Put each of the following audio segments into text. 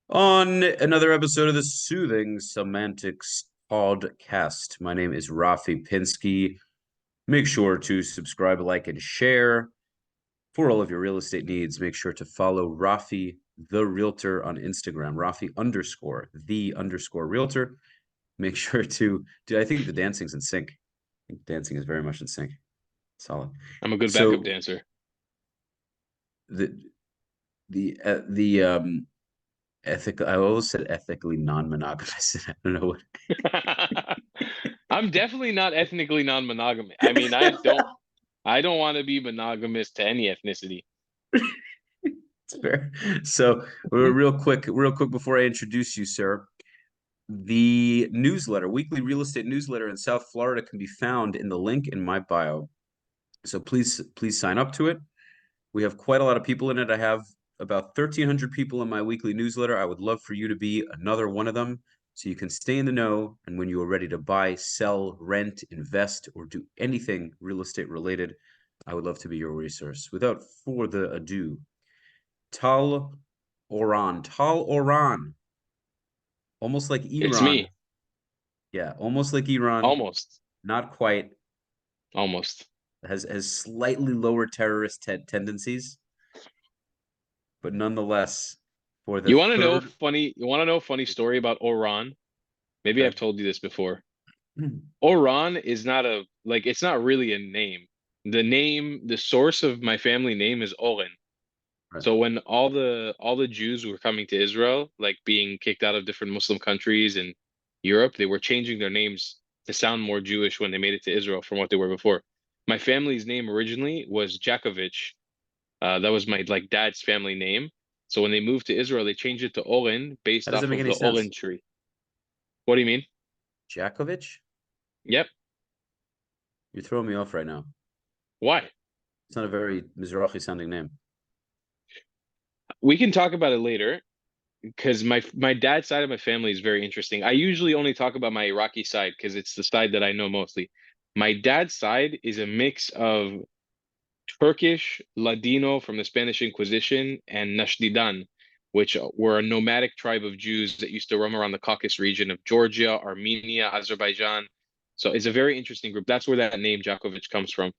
On another episode of the Soothing Semantics podcast. My name is Rafi Pinsky. Make sure to subscribe, like, and share for all of your real estate needs. Make sure to follow Rafi the Realtor on Instagram, Rafi underscore the underscore Realtor. Make sure to do. I think the dancing's in sync. I think dancing is very much in sync. Solid. I'm a good backup So dancer. the the ethical. I always said ethically non-monogamous. I don't know what. I'm definitely not ethnically non-monogamous. I don't want to be monogamous to any ethnicity. It's fair. So, real quick before I introduce you, sir, the newsletter, weekly real estate newsletter in South Florida can be found in the link in my bio. So please sign up to it. We have quite a lot of people in it. I have about 1,300 people in my weekly newsletter. I would love for you to be another one of them so you can stay in the know. And when you are ready to buy, sell, rent, invest, or do anything real estate related, I would love to be your resource. Without further ado, Tal Oran. Tal Oran. Almost like It's Iran. me. Yeah, almost like Iran. Almost. Not quite. Almost. Has slightly lower terrorist tendencies, but nonetheless, for the You want to know third. funny, you want to know a funny story about Oran? Maybe Okay. I've told you this before. Oran is not it's not really a name. The source of my family name is Oren. Right. So when all the Jews were coming to Israel, like being kicked out of different Muslim countries in Europe, they were changing their names to sound more Jewish when they made it to Israel from what they were before. My family's name originally was Jakovich. That was my dad's family name. So when they moved to Israel, they changed it to Oren That based doesn't off make of any the sense. Oren tree. What do you mean? Jakovich? Yep. You're throwing me off right now. Why? It's not a very Mizrahi sounding name. We can talk about it later because my dad's side of my family is very interesting. I usually only talk about my Iraqi side because it's the side that I know mostly. My dad's side is a mix of Turkish, Ladino from the Spanish Inquisition, and Nashdidan, which were a nomadic tribe of Jews that used to roam around the Caucasus region of Georgia, Armenia, Azerbaijan. So it's a very interesting group. That's where that name Jakovich comes from.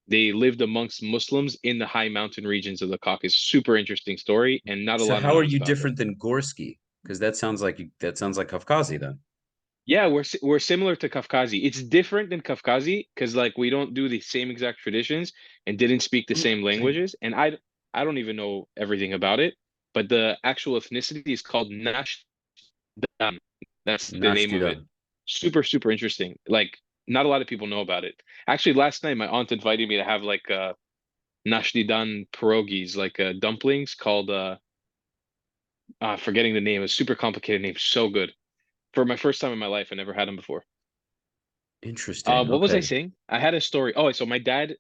They lived amongst Muslims in the high mountain regions of the Caucasus. Super interesting story, and not a So lot how are knows you about it. different than Gorsky? Because that sounds like Kafkazi then. Yeah, we're similar to Kafkazi. It's different than Kafkazi because we don't do the same exact traditions and didn't speak the same languages. And I don't even know everything about it, but the actual ethnicity is called Nash. That's the name of it. Nashtidan. Super, super interesting. Not a lot of people know about it. Actually, last night my aunt invited me to have Nashtidan pierogies, dumplings called forgetting the name. A super complicated name. So good. For my first time in my life, I never had them before. Interesting. What was I Okay. saying? I had a story. Oh, so my dad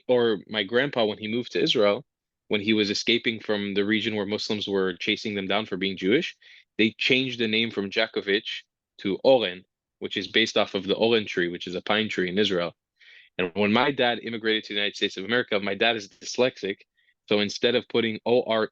or my grandpa, when he moved to Israel, when he was escaping from the region where Muslims were chasing them down for being Jewish, they changed the name from Jakovich to Oren, which is based off of the Oren tree, which is a pine tree in Israel. And when my dad immigrated to the United States of America, my dad is dyslexic. So instead of putting Oren,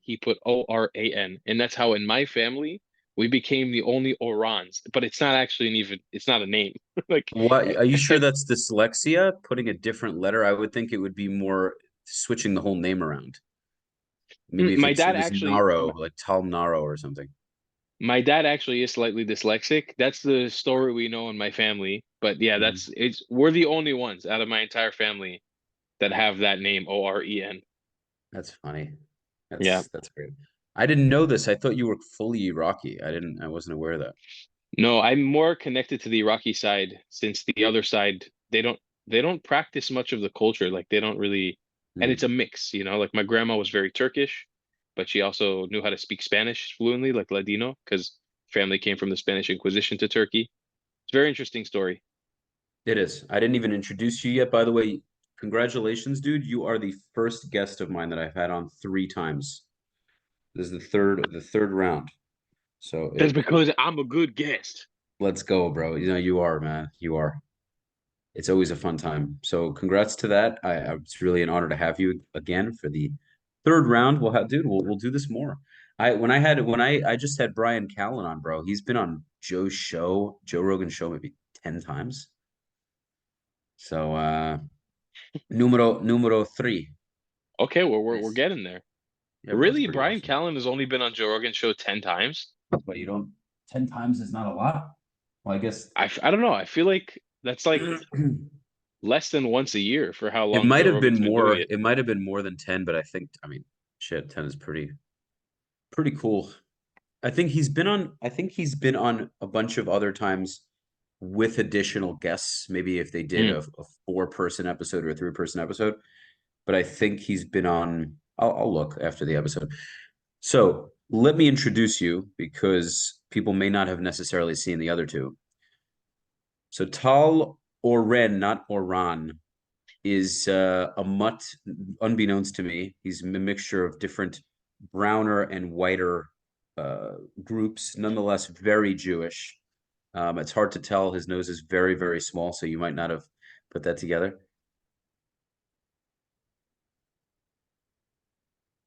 he put Oran. And that's how in my family, we became the only Orans. But it's not actually it's not a name. Like, What are you sure that's dyslexia? Putting a different letter? I would think it would be more switching the whole name around. Maybe if my it dad was actually, Naro, like Tal Naro or something. my dad actually is slightly dyslexic. That's the story we know in my family. But yeah, Mhm. we're the only ones out of my entire family that have that name, Oren. That's funny. Yeah. That's great. I didn't know this. I thought you were fully Iraqi. I wasn't aware of that. No, I'm more connected to the Iraqi side since the other side they don't practice much of the culture. Like they don't really, and it's Hmm. a mix. Like my grandma was very Turkish, but she also knew how to speak Spanish fluently, like Ladino, because family came from the Spanish Inquisition to Turkey. It's a very interesting story. It is. I didn't even introduce you yet. By the way, congratulations, dude. You are the first guest of mine that I've had on three times. This is the third round. So That's because I'm a good guest. let's go, bro. You are, man. You are. It's always a fun time. So congrats to that. It's really an honor to have you again for the Third round, we'll have, dude. We'll do this more. I just had Brian Callen on, bro. He's been on Joe Rogan's show, maybe 10 times. So numero three. Okay, we're Nice. getting there. Yeah, bro, it's Really, pretty Brian awesome. Callen has only been on Joe Rogan's show 10 times? But you don't 10 times is not a lot. Well, I guess I don't know. I feel like that's like less than once a year for how it long might Joe have been Rogan's been doing more. it. It might have been more than 10, but I mean, shit, 10 is pretty cool. I think he's been on a bunch of other times with additional guests, maybe if they did Mm. a 4-person episode or a 3-person episode. But I think he's been on, I'll look after the episode. So let me introduce you because people may not have necessarily seen the other two. So Tal Oran, not Oran, is a mutt, unbeknownst to me. He's a mixture of different browner and whiter groups, nonetheless very Jewish. It's hard to tell. His nose is very, very small, so you might not have put that together.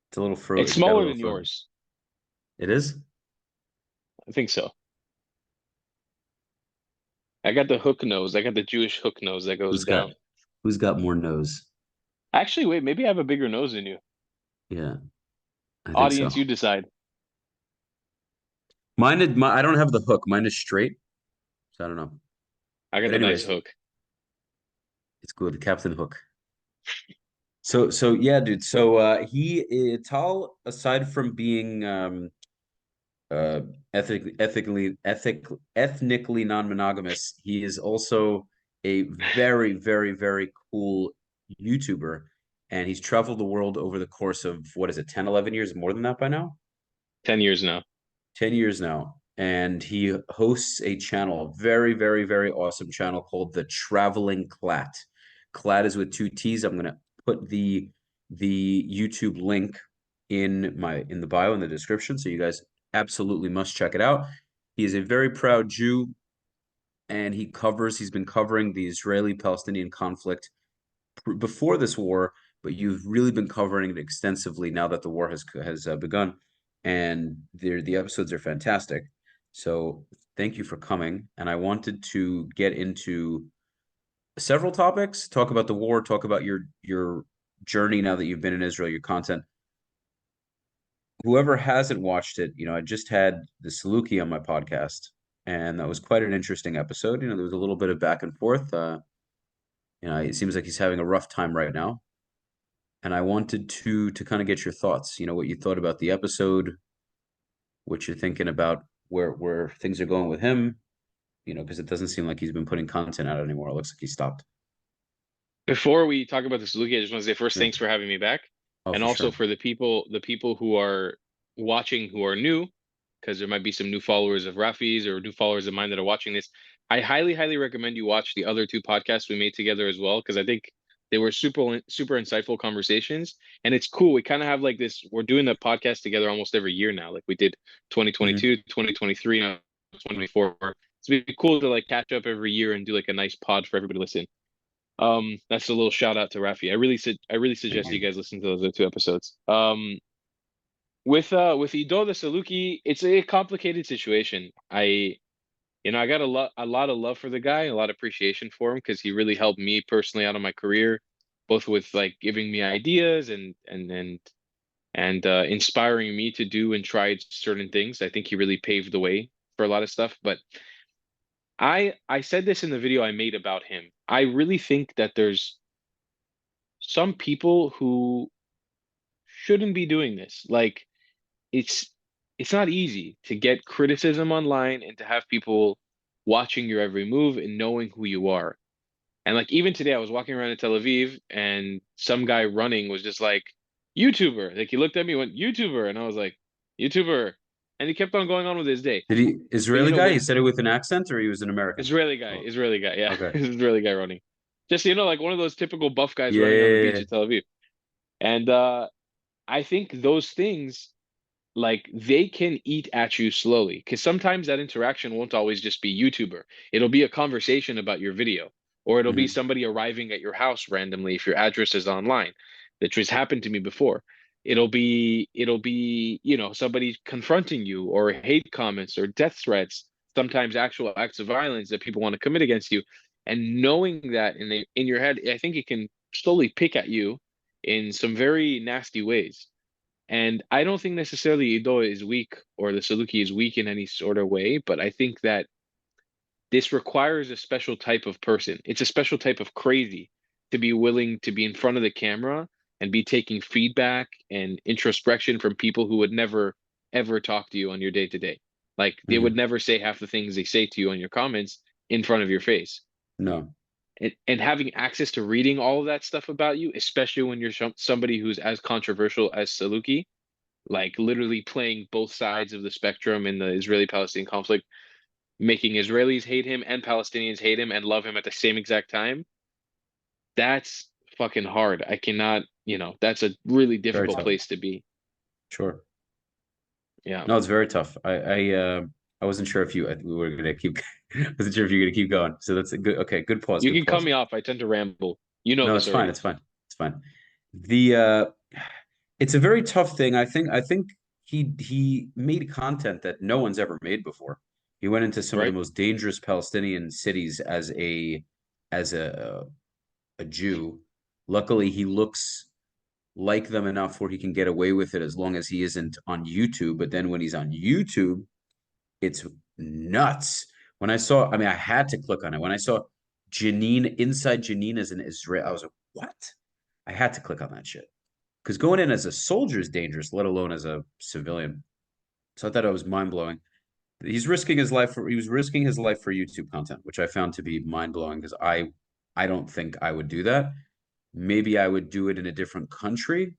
It's a little It's it's got a smaller little than frozen. yours. It is? I think so. I got the hook nose. I got the Jewish hook nose that goes Who's got down. who's got more nose? Actually, wait, maybe I have a bigger nose than you. Yeah, I think so. Audience, you decide. I don't have the hook. Mine is straight, so I don't know. I got But the nice anyways, hook. it's good. Captain Hook. So yeah, dude. So Tal, aside from being uh ethnically non-monogamous, he is also a very, very, very cool YouTuber. And he's traveled the world over the course of what is it, 10, 11 years, more than that by now? 10 years now. 10 years now. And he hosts a channel, a very, very, very awesome channel called TheTravellingClatt. Clatt is with 2 T's. I'm gonna put the YouTube link in the bio in the description. So you guys absolutely must check it out. He is a very proud Jew, and he's been covering the Israeli-Palestinian conflict before this war, but you've really been covering it extensively now that the war has begun, and the episodes are fantastic. So thank you for coming, and I wanted to get into several topics, talk about the war, talk about your journey now that you've been in Israel, your content. Whoever hasn't watched it, I just had the Salukie on my podcast, and that was quite an interesting episode. There was a little bit of back and forth. It seems like he's having a rough time right now, and I wanted to kind of get your thoughts. What you thought about the episode, what you're thinking about where things are going with him. Because it doesn't seem like he's been putting content out anymore. It looks like he stopped. Before we talk about the Saluki, I just want to say first, Yeah. thanks for having me back. Oh, And for also sure. for the people who are watching who are new, because there might be some new followers of Rafi's or new followers of mine that are watching this. I highly, highly recommend you watch the other two podcasts we made together as well, because I think they were super, super insightful conversations. And it's cool. We kind of have like this, we're doing the podcast together almost every year now. Like we did Hmm. 2022, 2023, now 2024. It's been cool to like catch up every year and do like a nice pod for everybody to listen. That's a little shout out to Rafi. I really Thank suggest you you. guys listen to those other two episodes. With Ido the Saluki, it's a complicated situation. I got a lot of love for the guy, a lot of appreciation for him because he really helped me personally out of my career, both with like giving me ideas and inspiring me to do and try certain things. I think he really paved the way for a lot of stuff. But I said this in the video I made about him. I really think that there's some people who shouldn't be doing this. Like it's it's not easy to get criticism online and to have people watching your every move and knowing who you are. And like even today I was walking around in Tel Aviv and some guy running was just like YouTuber. Like he looked at me and went YouTuber and I was like YouTuber and he kept on going on with his day. Did he But Israeli guy? when He said it with an accent, or he was an American? Oh, Israeli guy, yeah, okay. Israeli guy running. Just like one of those typical buff guys Yeah, running on the yeah, beach yeah. in Tel Aviv. And I think those things like they can eat at you slowly because sometimes that interaction won't always just be YouTuber. It'll be a conversation about your video, or it'll be Hmm. somebody arriving at your house randomly if your address is online, which has happened to me before. It'll be, somebody confronting you, or hate comments or death threats, sometimes actual acts of violence that people want to commit against you. And knowing that in your head, I think it can slowly pick at you in some very nasty ways. And I don't think necessarily Ido is weak, or the Saluki is weak in any sort of way, but I think that this requires a special type of person. It's a special type of crazy to be willing to be in front of the camera and be taking feedback and introspection from people who would never ever talk to you on your day to day. Like they would Mhm. never say half the things they say to you on your comments in front of your face. No. And having access to reading all of that stuff about you, especially when you're somebody who's as controversial as Saluki, like literally playing both sides of the spectrum in the Israeli-Palestinian conflict, making Israelis hate him and Palestinians hate him and love him at the same exact time, that's fucking hard. I cannot, that's a really Very difficult tough. place to be. Sure. Yeah. No, it's very tough. I wasn't sure if we were gonna keep. Wasn't sure if you're gonna keep going. So that's a good. Okay, good pause. You Good can cut pause. me off. I tend to ramble. You know No, this it's fine. already. It's fine. It's fine. The it's a very tough thing. I think he made content that no one's ever made before. He went into some of the Right? most dangerous Palestinian cities as a Jew. Luckily, he looks like them enough where he can get away with it as long as he isn't on YouTube. But then when he's on YouTube, it's nuts. When I saw, I mean, I had to click on it. When I saw Janine inside Janine as an Israel, I was like, what? I had to click on that shit. Because going in as a soldier is dangerous, let alone as a civilian. So I thought it was mind blowing. He was risking his life for YouTube content, which I found to be mind blowing because I don't think I would do that. Maybe I would do it in a different country,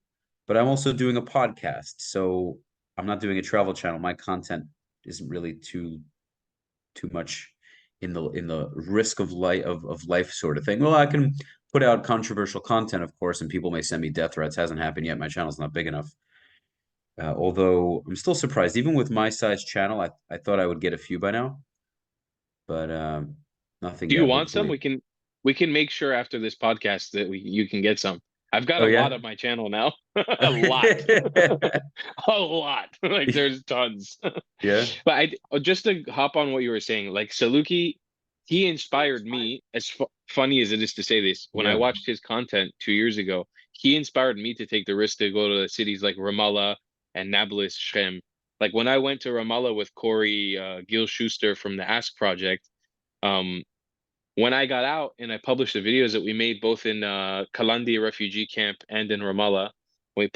but I'm also doing a podcast. So I'm not doing a travel channel. My content isn't really too much in the risk of life sort of thing. Well, I can put out controversial content, of course, and people may send me death threats. Hasn't happened yet. My channel's not big enough. Although I'm still surprised, even with my size channel, I thought I would get a few by now, but nothing Do you yet. want some? Hopefully. We can make sure after this podcast that you can get some. I've got Oh a lot yeah. of my channel now. A lot. A lot. Like there's tons. Yeah. But just to hop on what you were saying, like Saluki, he inspired me, as funny as it is to say this, when I Yeah. watched his content 2 years ago, he inspired me to take the risk to go to cities like Ramallah and Nablus, Shem. Like when I went to Ramallah with Corey Gil Schuster from the Ask Project, um, when I got out and I published the videos that we made both in Kalandi refugee camp and in Ramallah, when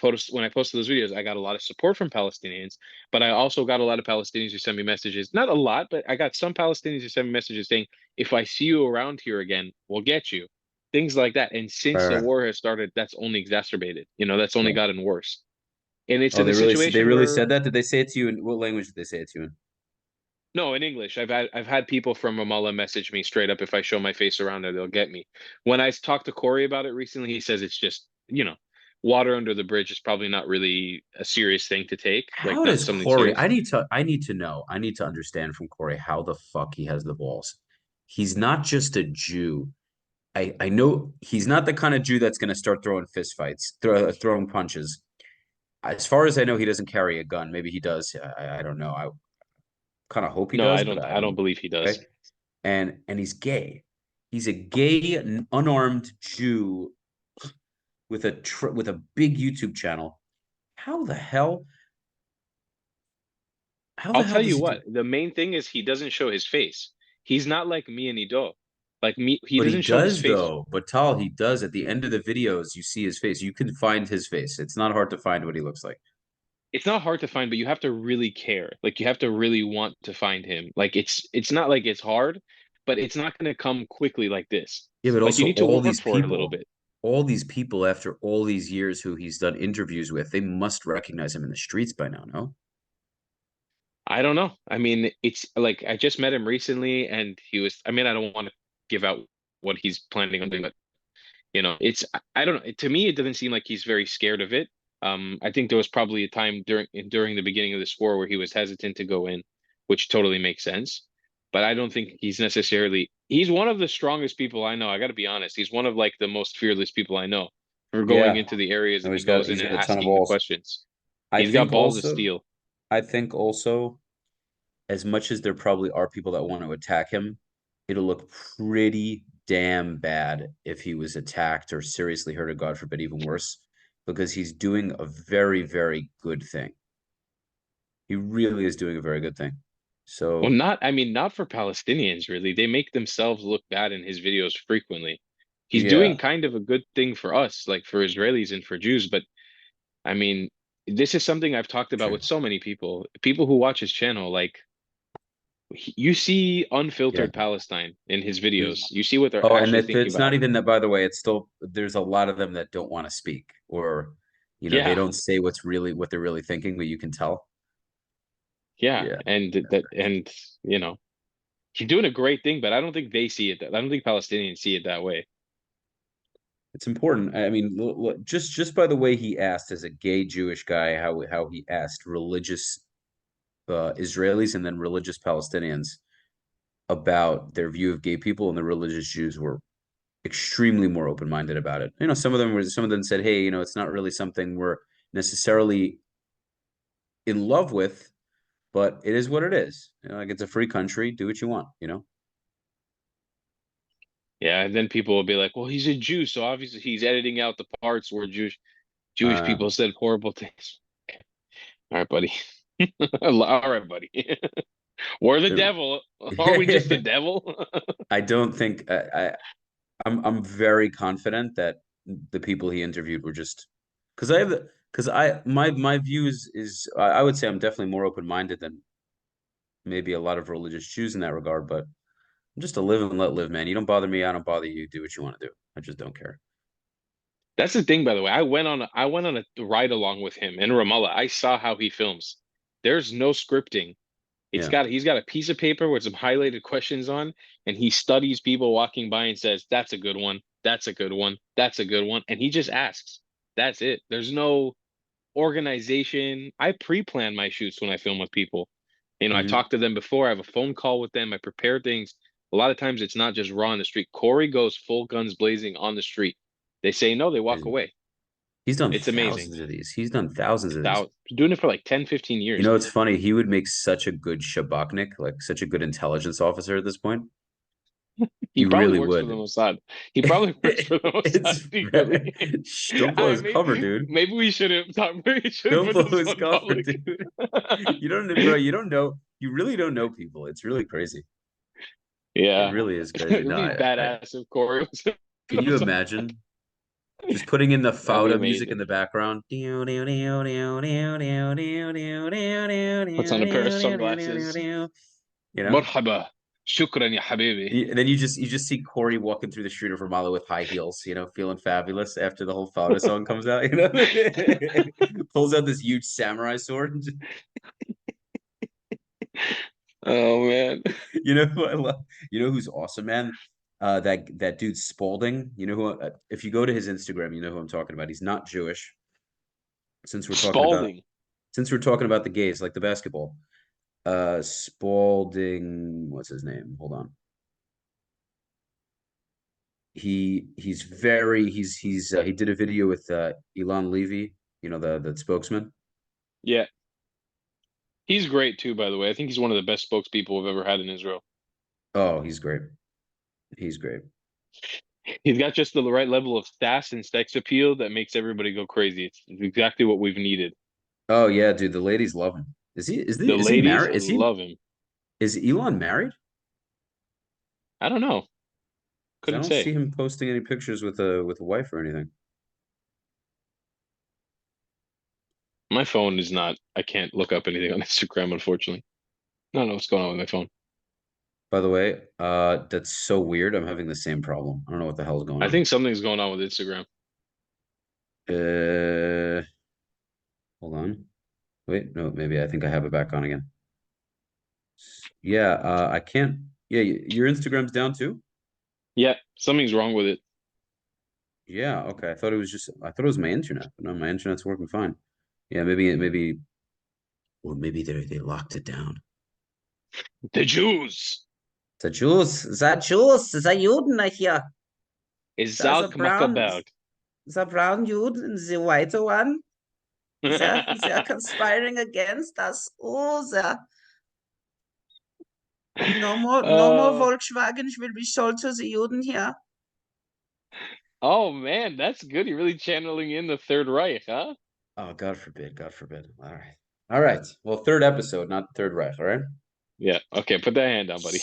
I posted those videos, I got a lot of support from Palestinians, but I also got a lot of Palestinians who sent me messages. Not a lot, but I got some Palestinians who sent me messages saying, "If I see you around here again, we'll get you." Things like that. And since the Right. war has started, that's only exacerbated. That's only Right. gotten worse. And it's Oh, in a they situation really where said that? Did they say it to you in what language did they say it to you in? no, in English. I've had people from Ramallah message me straight up. If I show my face around there, they'll get me. When I talked to Corey about it recently, he says it's just, water under the bridge is probably not really a serious thing to take, like How not does something Corey? serious. I need to know. I need to understand from Corey how the fuck he has the balls. He's not just a Jew. I know he's not the kind of Jew that's going to start throwing fist fights, throwing punches. As far as I know, he doesn't carry a gun. Maybe he does. I don't know. I kind of hope he No, does, I but don't I I don't don't. believe he does. Okay. And he's gay. He's a gay, unarmed Jew with with a big YouTube channel. How the hell? How the I'll hell tell does you he do? what, the main thing is he doesn't show his face. He's not like me and Ido. Like me, he But he doesn't show his does face. though. But Tal, he does. At the end of the videos, you see his face. You can find his face. It's not hard to find what he looks like. It's not hard to find, but you have to really care. Like you have to really want to find him. Like it's not like it's hard, but it's not going to come quickly like this. Yeah, but Like you also need to work for it a little bit. all these people after all these years who he's done interviews with, they must recognize him in the streets by now, no? I don't know. I mean, it's like I just met him recently and he was, I mean, I don't want to give out what he's planning on doing, but it's I don't know. To me, it doesn't seem like he's very scared of it. I think there was probably a time during the beginning of this war where he was hesitant to go in, which totally makes sense. But I don't think he's one of the strongest people I know. I got to be honest. He's one of like the most fearless people I know. for going Yeah. into the areas, No, and he goes in he's and got a ton of asking the balls. questions. I He's got think balls of also, steel. I think also, as much as there probably are people that want to attack him, it'll look pretty damn bad if he was attacked or seriously hurt, or God forbid, even worse, because he's doing a very, very good thing. He really is doing a very good thing. Well, So, not, I mean, not for Palestinians, really. They make themselves look bad in his videos frequently. He's doing yeah, kind of a good thing for us, like for Israelis and for Jews. But I mean, this is something I've talked about true. with so many people who watch his channel. Like, you see Yeah. unfiltered Palestine in his There's, videos. You see what they're oh, and actually that thinking it's not about. even that, by the way, it's still, there's a lot of them that don't want to speak, or, they Yeah, don't say what they're really thinking, but you can tell. yeah, Yeah. and That's that, great. and you know, he's doing a great thing. But I don't think they see it. I don't think Palestinians see it that way. It's important. I mean, just by the way he asked, as a gay Jewish guy, how he asked religious Israelis and then religious Palestinians about their view of gay people, and the religious Jews were extremely more open-minded about it. Some of them said, "Hey, it's not really something we're necessarily in love with, but it is what it is. Like, it's a free country. Do what you want." Yeah, and then people will be like, "Well, he's a Jew, so obviously he's editing out the parts where Jewish Uh, people said horrible things." All right, buddy. All right, buddy. We're the devil. Are we just the devil? I don't think I'm very confident that the people he interviewed were just, because my views is, I would say I'm definitely more open-minded than maybe a lot of religious Jews in that regard, but I'm just a live and let live, man. You don't bother me, I don't bother you. Do what you want to do. I just don't care. That's the thing, by the way. I went on a ride along with him in Ramallah. I saw how he films. There's no scripting. Yeah. He's got a piece of paper with some highlighted questions on, and he studies people walking by and says, "That's a good one. That's a good one. That's a good one." And he just asks. That's it. There's no organization. I pre-plan my shoots when I film with people. I Hmm. talk to them before, I have a phone call with them, I prepare things. A lot of times it's not just raw on the street. Corey goes full guns blazing on the street. They say no, they walk away. He's done It's amazing. thousands of these. He's done thousands of these. Doing it for like 10, 15 years. It's funny. He would make such a good Shabaknik, like such a good intelligence officer at this point. He He probably really works for the would. Mossad. He probably works for the Mossad It's secretly. don't blow I his cover, mean, dude. maybe we shouldn't talk. Maybe we shouldn't Don't put blow this his on cover, public. dude. You don't, bro. You don't know. You really don't know people. It's really crazy. It Yeah, really is crazy. it No, would be badass if Corey was. can you imagine just putting in the That'd be Fauda music in amazing. the background? Puts on a pair of sunglasses. You know, مرحبا. شكرا يا حبيبي. And then you just see Corey walking through the street of Ramallah with high heels, feeling fabulous after the whole Fauda song comes out. Pulls out this huge samurai sword. Oh man. Who I love? Who's awesome, man? That dude Spalding. If you go to his Instagram, you know who I'm talking about. He's not Jewish. Since we're talking about Spalding. since we're talking about the gays, like the basketball. Spalding, what's his name? Hold on. He did a video with Elon Levy, the spokesman. Yeah. He's great too, by the way. I think he's one of the best spokespeople we've ever had in Israel. Oh, he's great. He's great. He's got just the right level of sass and sex appeal that makes everybody go crazy. It's exactly what we've needed. Oh yeah, dude, the ladies love him. The Is he ladies married? love him. Is Elon married? I don't know. Because I Couldn't don't see say. him posting any pictures with a wife or anything. My phone is not, I can't look up anything on Instagram, unfortunately. I don't know what's going on with my phone. By the way, that's so weird. I'm having the same problem. I don't know what the hell's going I on. think something's going on with Instagram. Uh, Hold on. Wait, no, maybe I think I have it back on again. Yeah, I can't. Yeah, your Instagram's down too? Yeah, something's wrong with it. Yeah, okay. I thought it was my internet, but no, my internet's working fine. Yeah, maybe they locked it down. The Jews. Is that Juden hier? Is Da ist Zalk Brown. Makabert. the brown dude and the white one, they're conspiring against us. Oh, no more Uh, Volkswagens will be sold to the Juden here. oh man, that's good. You're really channeling in the Third Reich, huh? Oh, God forbid, God forbid. All right. All right. Well, third episode, not Third Reich, all right? Yeah. Okay, put that hand down, buddy.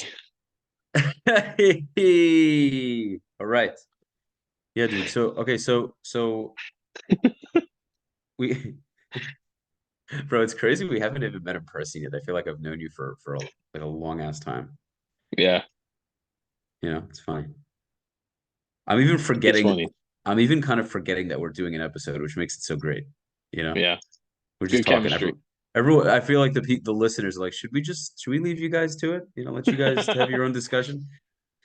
All right. Yeah, dude. So, okay, so we bro, it's crazy we haven't even met in person yet. I feel like I've known you for like a long ass time. Yeah, You know, it's funny. I'm even it's forgetting funny. I'm even kind of forgetting that we're doing an episode, which makes it so great. You know? Yeah, We're just good talking. chemistry. Everyone, I feel like the listeners are like, should we leave you guys to it? You know, let you guys have your own discussion.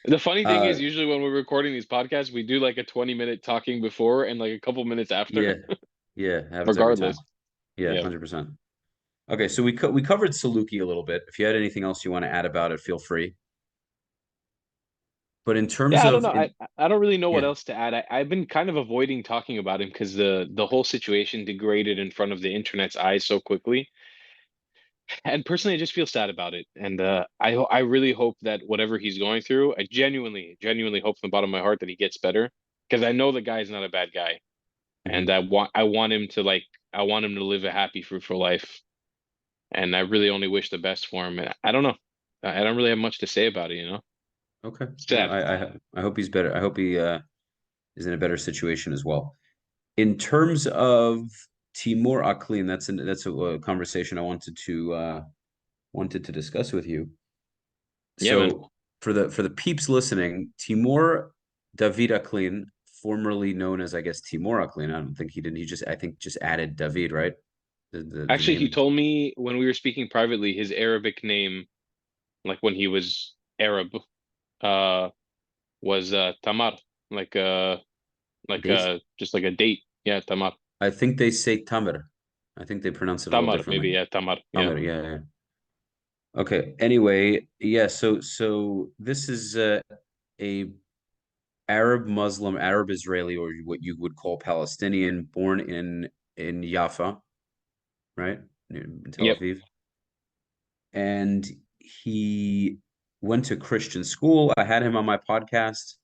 The funny thing Uh, is, usually when we're recording these podcasts, we do like a 20-minute talking before and like a couple minutes yeah, after, yeah, happens every time. regardless. Yeah, Yeah. 100%. Okay, so we covered Saluki a little bit. If you had anything else you want to add about it, feel free. But in terms Yeah, I don't of know. I don't really know what yeah, else to add. I've been kind of avoiding talking about him because the whole situation degraded in front of the internet's eyes so quickly. And personally, I just feel sad about it. And I really hope that whatever he's going through, I genuinely hope from the bottom of my heart that he gets better because I know the guy's not a bad guy, and mhm. I want him to I want him to live a happy, fruitful life, and I really only wish the best for him. And I don't know, I don't really have much to say about it, you know. Okay. No, Sad. I hope he's better. I hope he is in a better situation as well. In terms of Timur Aklin, that's a conversation I wanted to discuss with you. Yeah, man. So for the peeps listening, Timur David Aklin, formerly known as I guess Timur Aklin. I don't think he didn't. He just I think just added David, right? The Actually, he name. told me when we were speaking privately, his Arabic name, like when he was Arab, uh, was Tamar, like Date. just like a date. Yeah, Tamar. I think they say Tamer. I think they pronounce it a little Tamar, differently. maybe. Yeah, Tamar. Yeah. Tamer, yeah, yeah. Okay. Anyway, yeah. So this is a Arab Muslim, Arab Israeli, or what you would call Palestinian, born in Jaffa, right, in Tel Yep. Aviv, and he went to Christian school. I had him on my podcast.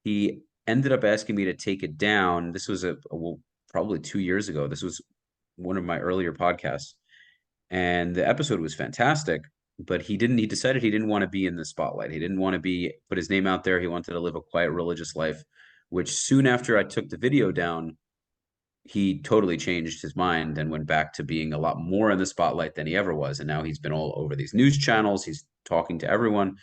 He ended up asking me to take it down. This was well, probably 2 years ago. This was one of my earlier podcasts, and the episode was fantastic. But he decided he didn't want to be in the spotlight. He didn't want to put his name out there. He wanted to live a quiet religious life, which soon after I took the video down, he totally changed his mind and went back to being a lot more in the spotlight than he ever was. And now he's been all over these news channels. He's talking to everyone.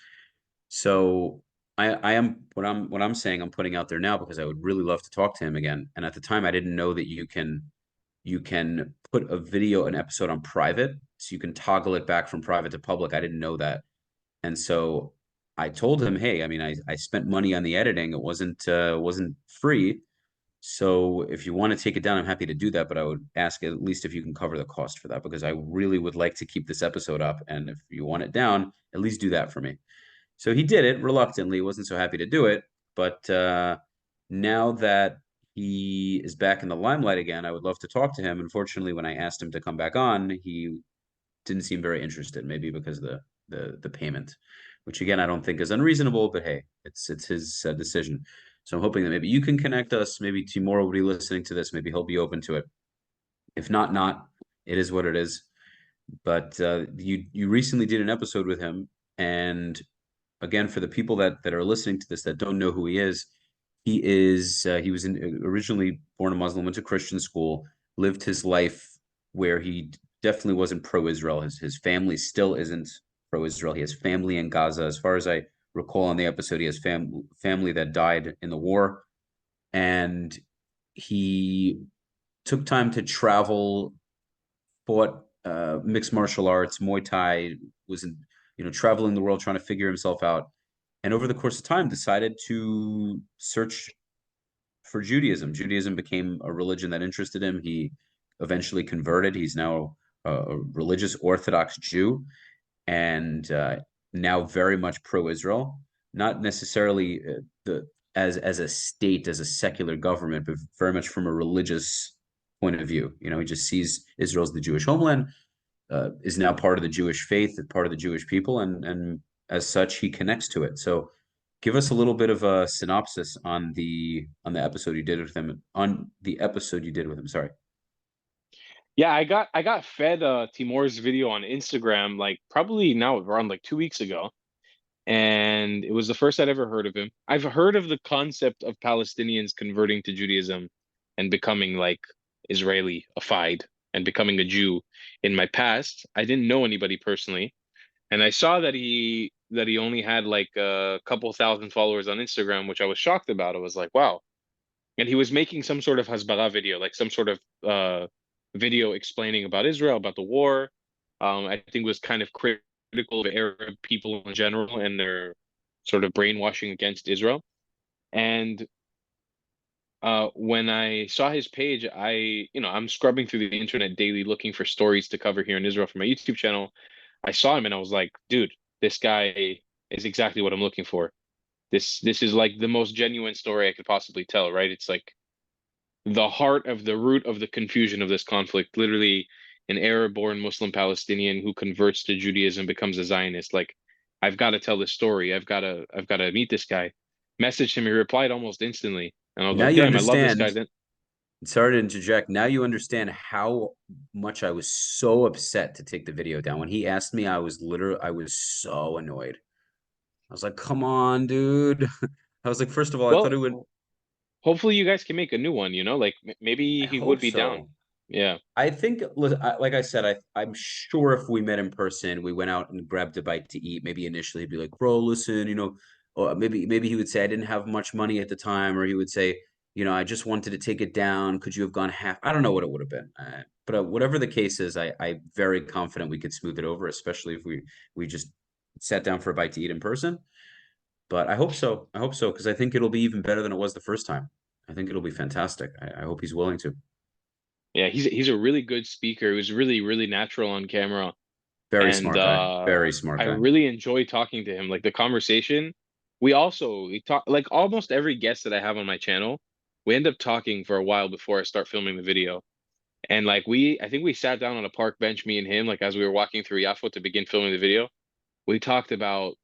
So I am what I'm saying, I'm putting out there now because I would really love to talk to him again. And at the time I didn't know that you can put a video, an episode on private. So you can toggle it back from private to public. I didn't know that. And so I told him, hey, I mean, I spent money on the editing. It wasn't free. So if you want to take it down, I'm happy to do that. But I would ask at least if you can cover the cost for that because I really would like to keep this episode up. And if you want it down, at least do that for me. So he did it reluctantly, wasn't so happy to do it. But now that he is back in the limelight again, I would love to talk to him. Unfortunately, when I asked him to come back on, he didn't seem very interested, maybe because of the payment, which again I don't think is unreasonable, but hey, it's his decision. So I'm hoping that maybe you can connect us. Maybe Timur will be listening to this. Maybe he'll be open to it. If not, not. It is what it is. But you recently did an episode with him, and again, for the people that are listening to this that don't know who he was originally born a Muslim, went to Christian school, lived his life where he definitely wasn't pro-Israel. His family still isn't pro-Israel. He has family in Gaza. As far as I recall on the episode, he has family that died in the war, and he took time to travel, fought mixed martial arts, Muay Thai, was traveling the world trying to figure himself out, and over the course of time decided to search for Judaism. Judaism became a religion that interested him. He eventually converted. He's now a religious Orthodox Jew, and now very much pro-Israel. Not necessarily the as a state, as a secular government, but very much from a religious point of view. You know, he just sees Israel as the Jewish homeland, is now part of the Jewish faith, part of the Jewish people, and as such, he connects to it. So, give us a little bit of a synopsis on the episode you did with him. On the episode you did with him. Sorry. Yeah, I got fed Timur's video on Instagram like probably now around like 2 weeks ago, and it was the first I'd ever heard of him. I've heard of the concept of Palestinians converting to Judaism and becoming like Israeli-ified and becoming a Jew in my past. I didn't know anybody personally, and I saw that he only had like a couple thousand followers on Instagram, which I was shocked about. I was like, wow. And he was making some sort of Hasbara video, like some sort of video explaining about Israel, about the war. I think was kind of critical of Arab people in general and their sort of brainwashing against Israel. And when I saw his page, I'm scrubbing through the internet daily looking for stories to cover here in Israel for my YouTube channel. I saw him and I was like, dude, this guy is exactly what I'm looking for. This is like the most genuine story I could possibly tell, right? It's like the heart of the root of the confusion of this conflict. Literally, an Arab-born Muslim Palestinian who converts to Judaism becomes a Zionist. Like, I've got to tell this story. I've got to meet this guy. Messaged him. He replied almost instantly, and I was Now like, you damn, I love this guy. understand. Then Sorry to interject. Now you understand how much I was so upset to take the video down. When he asked me, I was so annoyed. I was like, come on, dude. I was like, first of all, I thought it well, would, hopefully you guys can make a new one. Like I maybe he would hope be down. so. Yeah. I think, like I said, I'm sure if we met in person, we went out and grabbed a bite to eat, maybe initially he'd be like, bro, listen, or maybe he would say, I didn't have much money at the time, or he would say, I just wanted to take it down. Could you have gone half? I don't know what it would have been. But whatever the case is, I'm very confident we could smooth it over, especially if we just sat down for a bite to eat in person. But I hope so. I hope so, because I think it'll be even better than it was the first time. I think it'll be fantastic. I hope he's willing to. Yeah, he's a really good speaker. He was really, really natural on camera. Very And smart guy. Very smart I guy. really enjoy talking to him. Like the conversation, we talk like almost every guest that I have on my channel, we end up talking for a while before I start filming the video. And like I think we sat down on a park bench, me and him, like as we were walking through Yafo to begin filming the video. We talked about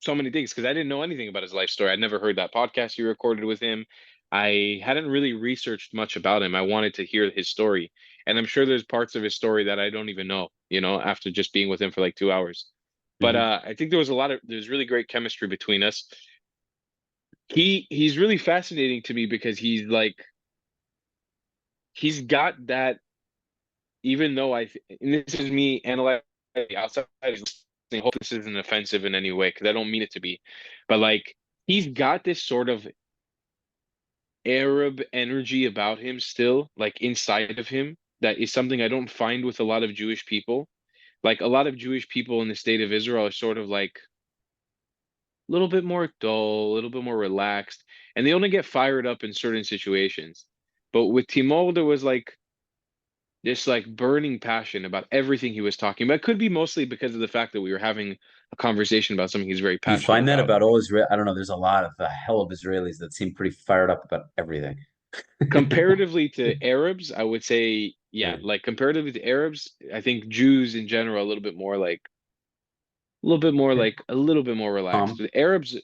so many things because I didn't know anything about his life story. I'd never heard that podcast you recorded with him. I hadn't really researched much about him. I wanted to hear his story. And I'm sure there's parts of his story that I don't even know, after just being with him for like 2 hours. But Hmm. I think there's really great chemistry between us. He's really fascinating to me because he's got that, even though and this is me analyzing the outside, I hope this isn't offensive in any way because I don't mean it to be, but like he's got this sort of Arab energy about him still, like inside of him, that is something I don't find with a lot of Jewish people. Like a lot of Jewish people in the state of Israel are sort of like a little bit more dull, a little bit more relaxed, and they only get fired up in certain situations. But with Timor, there was like this like burning passion about everything he was talking about. It could be mostly because of the fact that we were having a conversation about something he's very Do you passionate find that about. about all Israel? I don't know. There's a lot of a hell of Israelis that seem pretty fired up about everything. Comparatively to Arabs, I would say, yeah, Yeah. like comparatively to Arabs, I think Jews in general are a little bit more like a little bit more Yeah. like a little bit more relaxed. Calm. But Arabs,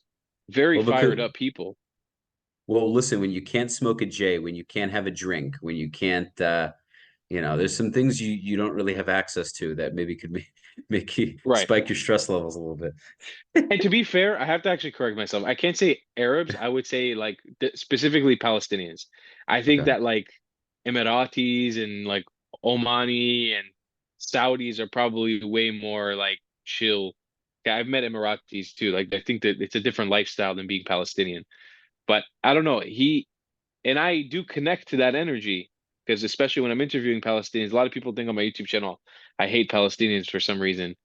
very Well, because fired up people. listen, when you can't smoke a J, when you can't have a drink, when you can't, there's some things you don't really have access to that maybe could make you Right. spike your stress levels a little bit. And to be fair, I have to actually correct myself. I can't say Arabs. I would say like specifically Palestinians. I think Okay. that like Emiratis and like Omani and Saudis are probably way more like chill. Yeah, I've met Emiratis too. Like I think that it's a different lifestyle than being Palestinian. But I don't know. And I do connect to that energy because especially when I'm interviewing Palestinians, a lot of people think on my YouTube channel I hate Palestinians for some reason.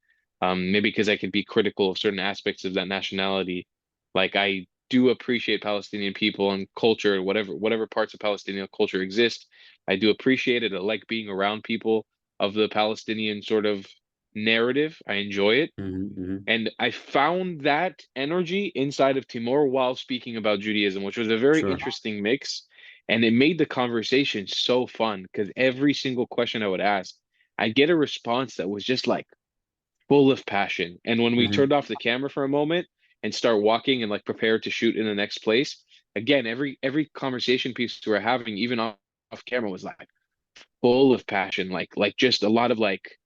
Maybe because I could be critical of certain aspects of that nationality. Like I do appreciate Palestinian people and culture, whatever parts of Palestinian culture exist. I do appreciate it. I like being around people of the Palestinian sort of narrative. I enjoy it. Hmm. And I found that energy inside of Timur while speaking about Judaism, which was a very Sure. interesting mix. And it made the conversation so fun because every single question I would ask, I get a response that was just like full of passion. And when we Hmm. turned off the camera for a moment and start walking and like prepare to shoot in the next place, again, every conversation piece we were having, even off camera, was like full of passion, like just a lot of like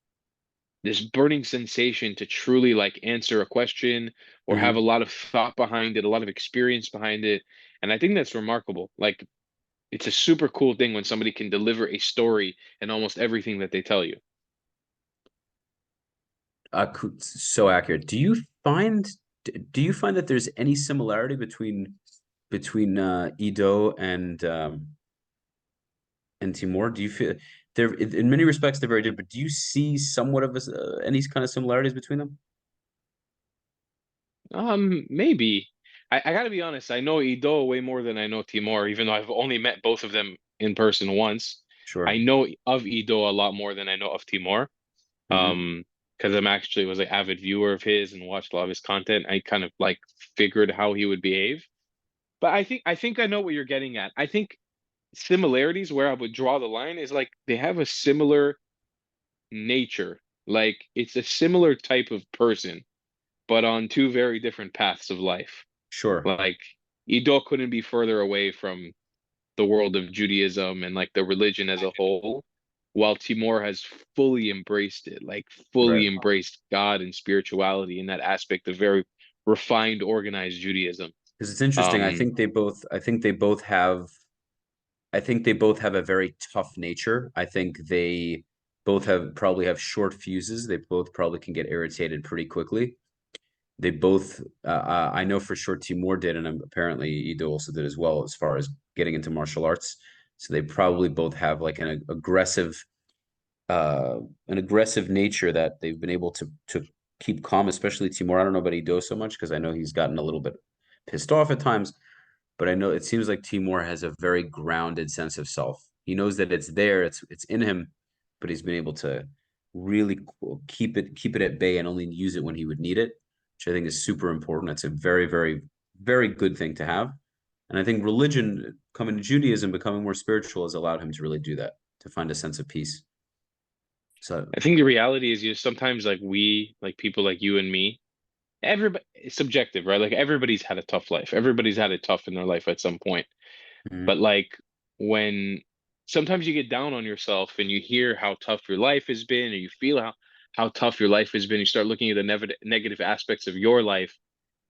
this burning sensation to truly like answer a question or have a Hmm. lot of thought behind it, a lot of experience behind it. And I think that's remarkable. Like it's a super cool thing when somebody can deliver a story in almost everything that they tell you. So accurate. Do you find that there's any similarity between Ido and Timor? Do you feel they're in many respects they're very different, but do you see somewhat of any kind of similarities between them? Maybe. I gotta be honest, I know Ido way more than I know Timor, even though I've only met both of them in person once. I Sure. know of Ido a lot more than I know of Timor. Hmm. Um, because I'm actually was an avid viewer of his and watched a lot of his content. I kind of like figured how he would behave. But I think I know what you're getting at. I think similarities where I would draw the line is like they have a similar nature. Like it's a similar type of person, but on two very different paths of life. Sure. Like Ido couldn't be further away from the world of Judaism and like the religion as a whole, while Timor has fully embraced it, like Right. fully embraced God and spirituality in that aspect of very refined, organized Judaism. Because it's interesting. Um, I think they both have a very tough nature. I think they both probably have short fuses. They both probably can get irritated pretty quickly. They both, I know for sure Timur did, and apparently Ido also did as well, as far as getting into martial arts. So they probably both have like uh, an aggressive nature that they've been able to keep calm. Especially Timur. I don't know about Ido so much because I know he's gotten a little bit pissed off at times, but I know it seems like Timur has a very grounded sense of self. He knows that it's there, it's in him, but he's been able to really keep it at bay and only use it when he would need it, which I think is super important. It's a very, very, very good thing to have. And I think religion, coming to Judaism, becoming more spiritual, has allowed him to really do that, to find a sense of peace. So, I think the reality is you sometimes like we, like people like you and me, everybody it's subjective, right? Like everybody's had a tough life. Everybody's had it tough in their life at some point. But mhm, like when sometimes you get down on yourself and you hear how tough your life has been, or you feel how tough your life has been, you start looking at the negative aspects of your life.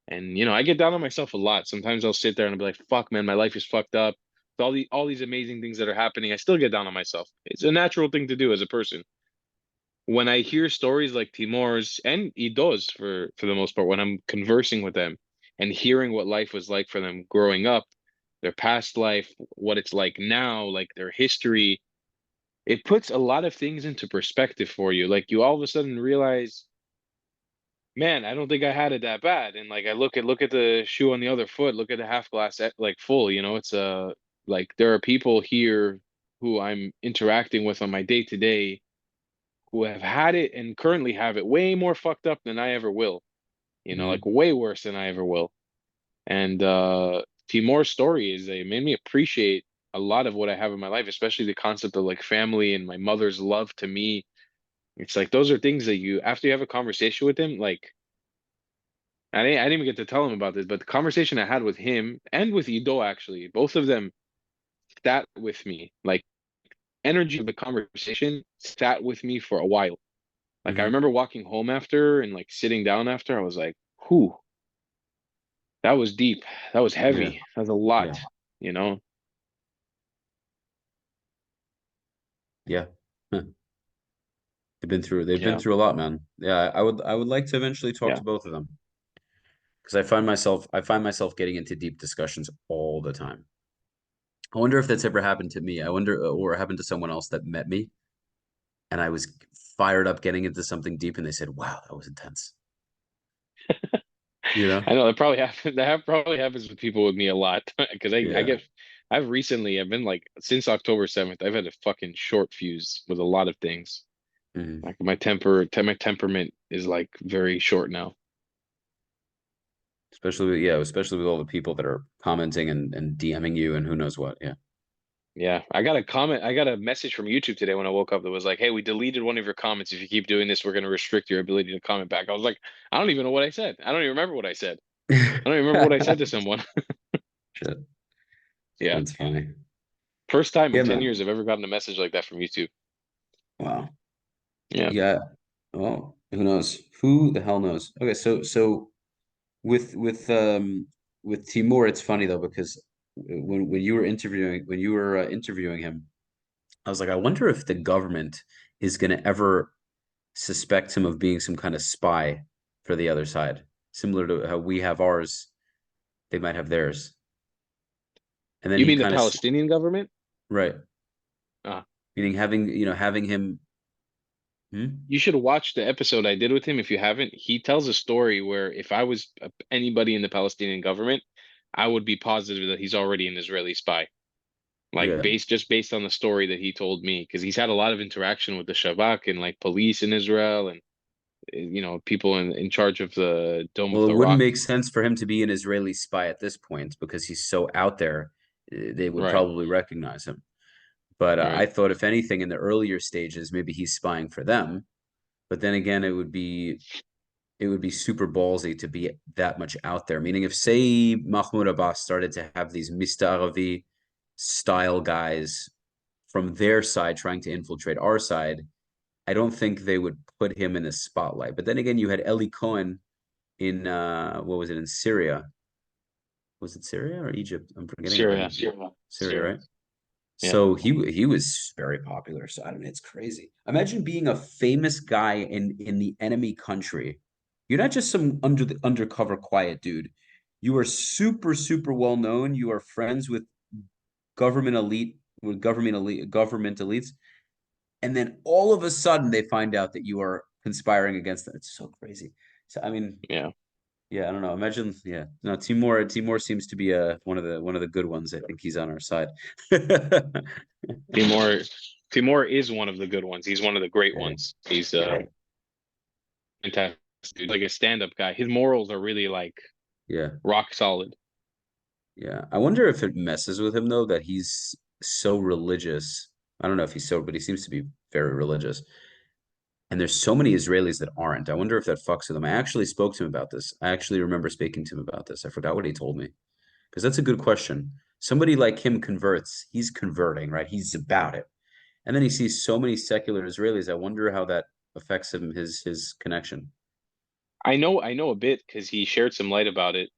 And I get down on myself a lot. Sometimes I'll sit there and I'll be like, "Fuck, man, my life is fucked up." With all these amazing things that are happening, I still get down on myself. It's a natural thing to do as a person. When I hear stories like Timor's and Ido's for the most part, when I'm conversing with them and hearing what life was like for them growing up, their past life, what it's like now, like their history, it puts a lot of things into perspective for you. Like you all of a sudden realize, man, I don't think I had it that bad. And like I look at the shoe on the other foot, look at the half glass like full, it's like there are people here who I'm interacting with on my day to day who have had it and currently have it way more fucked up than I ever will. Like mhm, way worse than I ever will. And Timor's story is it made me appreciate a lot of what I have in my life, especially the concept of like family and my mother's love to me. It's like those are things that you after you have a conversation with him, like I didn't even get to tell him about this, but the conversation I had with him and with Ido actually, both of them sat with me. Like energy of the conversation sat with me for a while. Like I mhm. remember walking home after and like sitting down after, I was like, whew, that was deep. That was Yeah, heavy. That was a yeah, lot, you know? yeah. Huh. They've been Yeah. through a lot, man. Yeah, I would like to eventually talk Yeah. to both of them because I find myself getting into deep discussions all the time. I wonder if that's ever happened to me. I wonder, or happened to someone else that met me and I was fired up getting into something deep, and they said, "Wow, that was intense." You know? I know that probably happens. That probably happens with people with me a lot because Yeah. I've been like since October 7th, I've had a fucking short fuse with a lot of things. Mhm. Like my temperament is like very short now. Especially with all the people that are commenting and DMing you and who knows what. Yeah. Yeah, I got a comment. I got a message from YouTube today when I woke up that was like, "Hey, we deleted one of your comments. If you keep doing this, we're going to restrict your ability to comment back." I was like, I don't even know what I said. I don't even remember what I said. I don't even remember what I said to someone. Shit, Yeah, that's funny. first time in Yeah, 10 man. years I've ever gotten a message like that from YouTube. Wow. Yeah. Yeah. Well, who knows? Who the hell knows? Okay, so with with um with Timur, it's funny though because when you were interviewing him, I was like, I wonder if the government is going to ever suspect him of being some kind of spy for the other side, similar to how we have ours, they might have theirs. And then You he mean the kind of Palestinian government? right, Uh, meaning having him. Hmm? you should watch the episode I did with him if you haven't. He tells a story where if I was anybody in the Palestinian government, I would be positive that he's already an Israeli spy. Like Yeah. based on the story that he told me, because he's had a lot of interaction with the Shabak and like police in Israel and people in charge of the Dome of Well, it the wouldn't Rock. make sense for him to be an Israeli spy at this point because he's so out there. They would Right, probably recognize him. But I right. thought, if anything, in the earlier stages, maybe he's spying for them. But then again, it would be super ballsy to be that much out there. Meaning, if say Mahmoud Abbas started to have these Mistaravi style guys from their side trying to infiltrate our side, I don't think they would put him in the spotlight. But then again, you had Eli Cohen in what was it in Syria? Was it Syria or Egypt? I'm forgetting already. Syria, Syria, Syria. right? Yeah. So he was very popular. So I don't know, it's crazy. Imagine being a famous guy in the enemy country. You're not just some undercover quiet dude. You are super well known. You are friends with government elites, and then all of a sudden they find out that you are conspiring against them. It's so crazy. So I mean, Yeah. yeah, I don't know. Imagine, yeah. No, Timur seems to be one of the good ones. I think he's on our side. Timor Timor is one of the good ones. He's one of the great Yeah. ones. He's fantastic dude. Like a stand-up guy. His morals are really like Yeah. rock solid. Yeah. I wonder if it messes with him though that he's so religious. I don't know if he's so, but he seems to be very religious. And there's so many Israelis that aren't. I wonder if that fucks with him. I actually spoke to him about this. I actually remember speaking to him about this. I forgot what he told me. Because that's a good question. Somebody like him converts, he's converting, right? He's about it. And then he sees so many secular Israelis. I wonder how that affects him, his connection. I know a bit because he shared some light about it.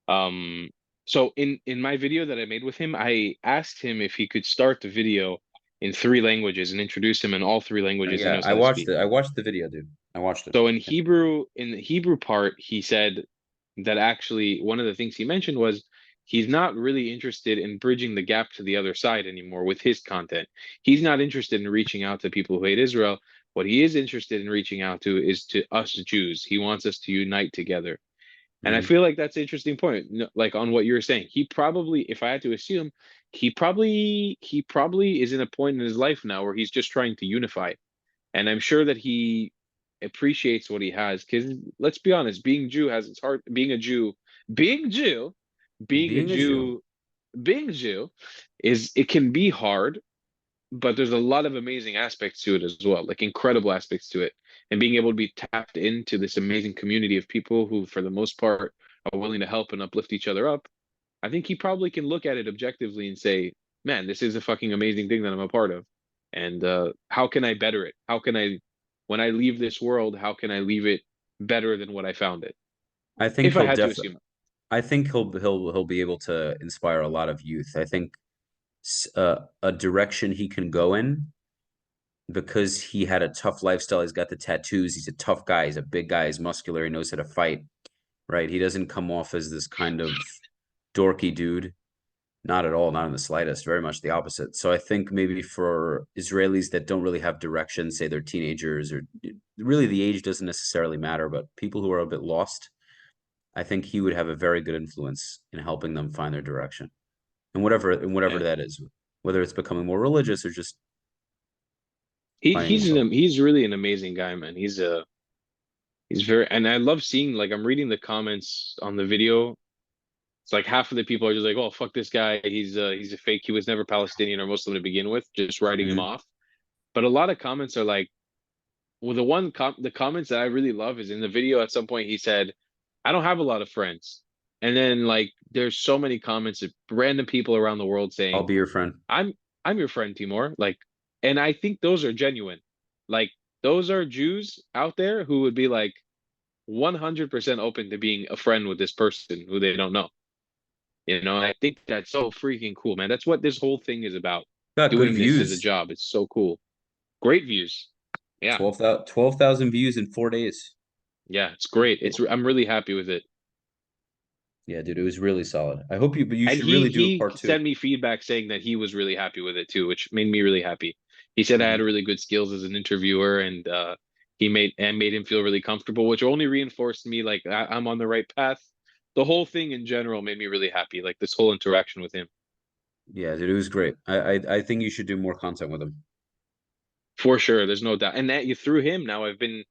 Um, so in my video that I made with him, I asked him if he could start the video in three languages and introduce him in all three languages he Yeah, knows how to speak. I watched the video, dude. I watched it. So in the Hebrew part, he said that actually one of the things he mentioned was he's not really interested in bridging the gap to the other side anymore with his content. He's not interested in reaching out to people who hate Israel. What he is interested in reaching out to is to us Jews. He wants us to unite together. And I Hmm. feel like that's an interesting point. Like on what you were saying, he probably, if I had to assume, he probably is in a point in his life now where he's just trying to unify. And I'm sure that he appreciates what he has. Because let's be honest, being Jew has its hard. Being Jew, being a Being a Jew, Jew, being a Jew is it can be hard, but there's a lot of amazing aspects to it as well, like incredible aspects to it. And being able to be tapped into this amazing community of people who, for the most part, are willing to help and uplift each other up. I think he probably can look at it objectively and say, man, this is a fucking amazing thing that I'm a part of. And how can I better it? When I leave this world, how can I leave it better than what I found it? I think If I he'll had to definitely. assume. I think he'll be able to inspire a lot of youth. I think a direction he can go in because he had a tough lifestyle. He's got the tattoos. He's a tough guy. He's a big guy. He's muscular. He knows how to fight. Right. He doesn't come off as this kind of dorky dude. Not at all, not in the slightest, very much the opposite. So I think maybe for Israelis that don't really have direction, say they're teenagers or really the age doesn't necessarily matter, but people who are a bit lost, I think he would have a very good influence in helping them find their direction. And whatever Yeah. that is, whether it's becoming more religious or just finding himself. He's really an amazing guy, man. He's very, and I love seeing, like, I'm reading the comments on the video. It's like half of the people are just like, "Oh, fuck this guy. He's a fake. He was never Palestinian or Muslim to begin with," just writing him Hmm. off. But a lot of comments are like, well, the comments that I really love is in the video. At some point, he said, "I don't have a lot of friends," and then like there's so many comments of random people around the world I'll saying, be your friend. "I'm I'm your friend, Timor." Like, and I think those are genuine. Like, those are Jews out there who would be like 100% open to being a friend with this person who they don't know. I think that's so freaking cool, man. That's what this whole thing is about. Got good Doing this as a views. job. It's so cool. Great views. Yeah. 12,000 views in 4 days. Yeah, it's great. Cool. I'm really happy with it. Yeah, dude, it was really solid. I hope you, but you And should he really do a he part two. sent me feedback saying that he was really happy with it too, which made me really happy. He said I had Hmm. really good skills as an interviewer, and he made him feel really comfortable, which only reinforced me like I'm on the right path. The whole thing in general made me really happy, like this whole interaction with him. Yeah, dude, it was great. I think you should do more content with him. For sure, there's no doubt. And that you through him now I've been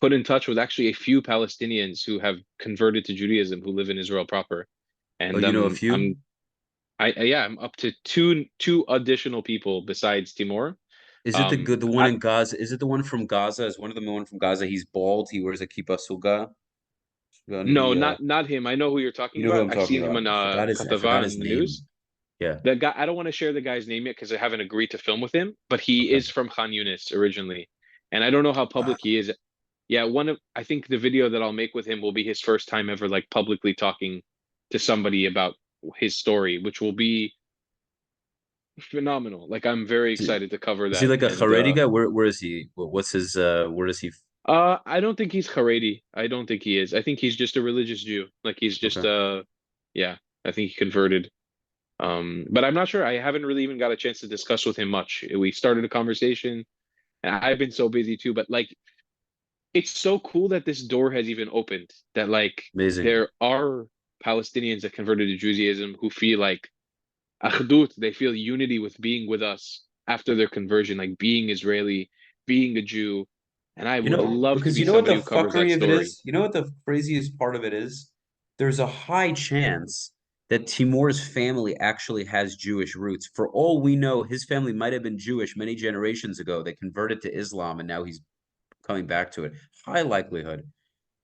put in touch with actually a few Palestinians who have converted to Judaism who live in Israel proper. Oh, And you know a few? yeah, I'm up to two additional people besides Timor. Is it the one I in Gaza? Is it the one from Gaza? Is one of them the one from Gaza? He's bald. He wears a kippah suga. No, He, not him. I know who you're you talking know who about. I'm I've talking seen him about. on I forgot Katava his in the name. news. Yeah. The guy, I don't want to share the guy's name yet because I haven't agreed to film with him, but he Okay. is from Khan Yunis originally. And I don't know how public he is. Yeah, I think the video that I'll make with him will be his first time ever like publicly talking to somebody about his story, which will be phenomenal. Like, I'm very Is excited to cover is he that. like a And Haredi guy? Where is he? What's his where does he I don't think he's Haredi. I don't think he is. I think he's just a religious Jew. Like, he's just okay. yeah, I think he converted. But I'm not sure. I haven't really even got a chance to discuss with him much. We started a conversation, and I've been so busy too. But like, it's so cool that this door has even opened. That like Amazing. there are Palestinians that converted to Judaism who feel like achdut. They feel unity with being with us after their conversion, like being Israeli, being a Jew. And I would love to Because be you know what the somebody who covers that fuckery of it story. is? You know what the craziest part of it is? There's a high chance that Timur's family actually has Jewish roots. For all we know, his family might have been Jewish many generations ago. They converted to Islam and now he's coming back to it. High likelihood.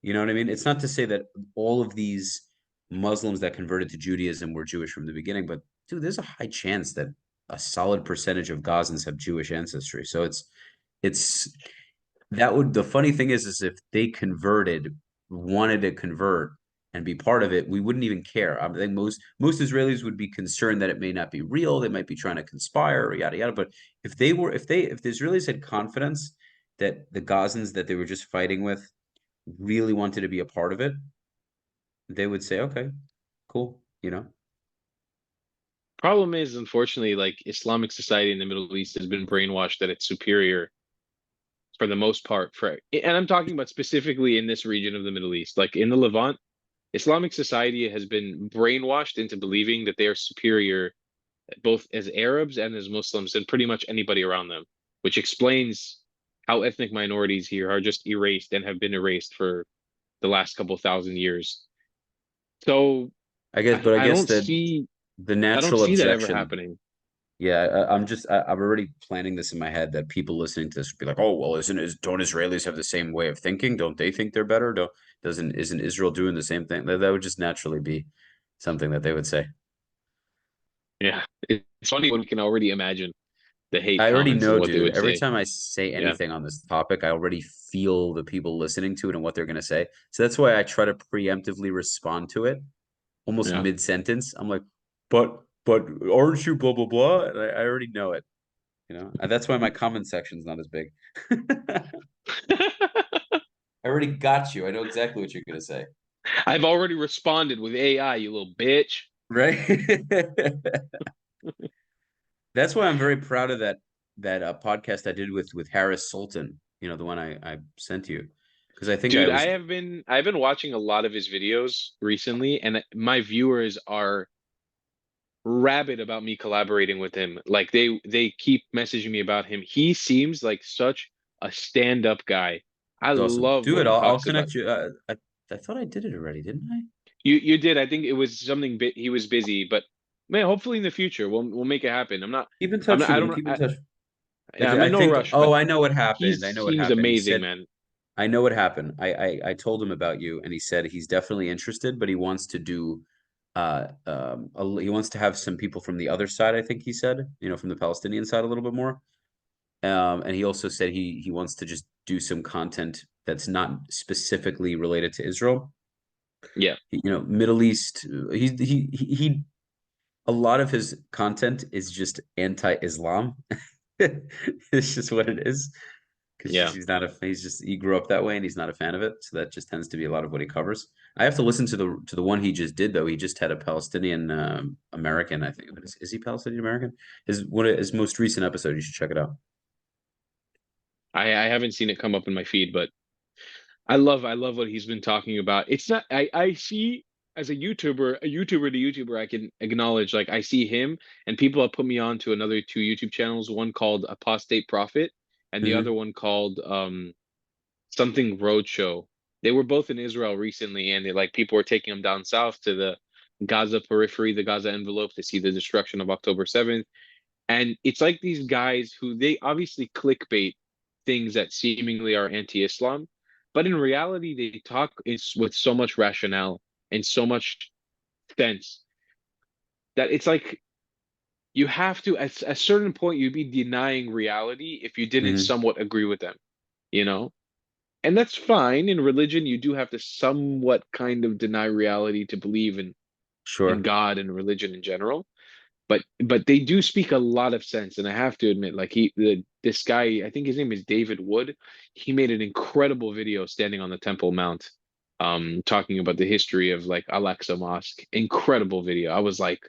You know what I mean? It's not to say that all of these Muslims that converted to Judaism were Jewish from the beginning, but dude, there's a high chance that a solid percentage of Gazans have Jewish ancestry. So it's that would the funny thing is if they converted, wanted to convert and be part of it, we wouldn't even care. I think most Israelis would be concerned that it may not be real. They might be trying to conspire or yada yada. But if the Israelis had confidence that the Gazans that they were just fighting with really wanted to be a part of it, they would say, okay, cool, you know. Problem is, unfortunately, like Islamic society in the Middle East has been brainwashed that it's superior for the most part. And I'm talking about specifically in this region of the Middle East, like in the Levant, Islamic society has been brainwashed into believing that they are superior both as Arabs and as Muslims than pretty much anybody around them, which explains how ethnic minorities here are just erased and have been erased for the last couple thousand years. So But I I guess don't that see the I don't natural see that ever objection. happening. Yeah, I'm already planning this in my head that people listening to this would be like, oh, well, don't Israelis have the same way of thinking? Don't they think they're better? Isn't Israel doing the same thing? That would just naturally be something that they would say. Yeah, it's funny when we can already imagine the hate I already comments and know, what they dude. would Every say. time I say Yeah, anything on this topic, I already feel the people listening to it and what they're going to say. So that's why I try to preemptively respond to it almost yeah. mid-sentence. I'm like, but aren't you blah blah blah? And I already know it, you know. And that's why my comment section's not as big. I already got you. I know exactly what you're gonna say. I've already responded with AI, you little bitch. Right? That's why I'm very proud of that podcast I did with Harris Sultan, you know, the one I sent you. Because I think I Dude, was I've been watching a lot of his videos recently, and my viewers are rabid about me collaborating with him. Like they keep messaging me about him. He seems like such a stand-up guy. I It's awesome. love Do when it. he I'll talks about. connect you. I thought I did it already, didn't I? You did. I think it was something bit he was busy, but man, hopefully in the future we'll make it happen. Keep in I'm touch not with I him. don't Keep in touch. yeah, I'm I in no think. rush, Oh, but I know what he happened. I know what seems happened. He amazing, said, man. I know what happened. I told him about you, and he said he's definitely interested, but he wants to do he wants to have some people from the other side, I think he said, from the Palestinian side a little bit more. And he also said he wants to just do some content that's not specifically related to Israel. Yeah, Middle East. He a lot of his content is just anti-Islam. It's just what it is. Because yeah. he grew up that way and he's not a fan of it. So that just tends to be a lot of what he covers. I have to listen to the one he just did though. He just had a Palestinian American, I think. Is he Palestinian American? His most recent episode. You should check it out. I haven't seen it come up in my feed, but I love what he's been talking about. It's not I see as a YouTuber to YouTuber, I can acknowledge like I see him and people have put me on to another two YouTube channels, one called Apostate Prophet and the other Hmm. one called something Roadshow. They were both in Israel recently and they like people were taking them down south to the Gaza periphery, the Gaza envelope to see the destruction of October 7th. And it's like these guys who they obviously clickbait things that seemingly are anti-Islam, but in reality they talk is with so much rationale and so much sense that it's like you have to at a certain point you'd be denying reality if you didn't Hmm. somewhat agree with them, you know? And that's fine. In religion, you do have to somewhat kind of deny reality to believe in Sure. God and religion in general. But they do speak a lot of sense, and I have to admit, like this guy, I think his name is David Wood. He made an incredible video standing on the Temple Mount, talking about the history of like Al-Aqsa Mosque. Incredible video. I was like,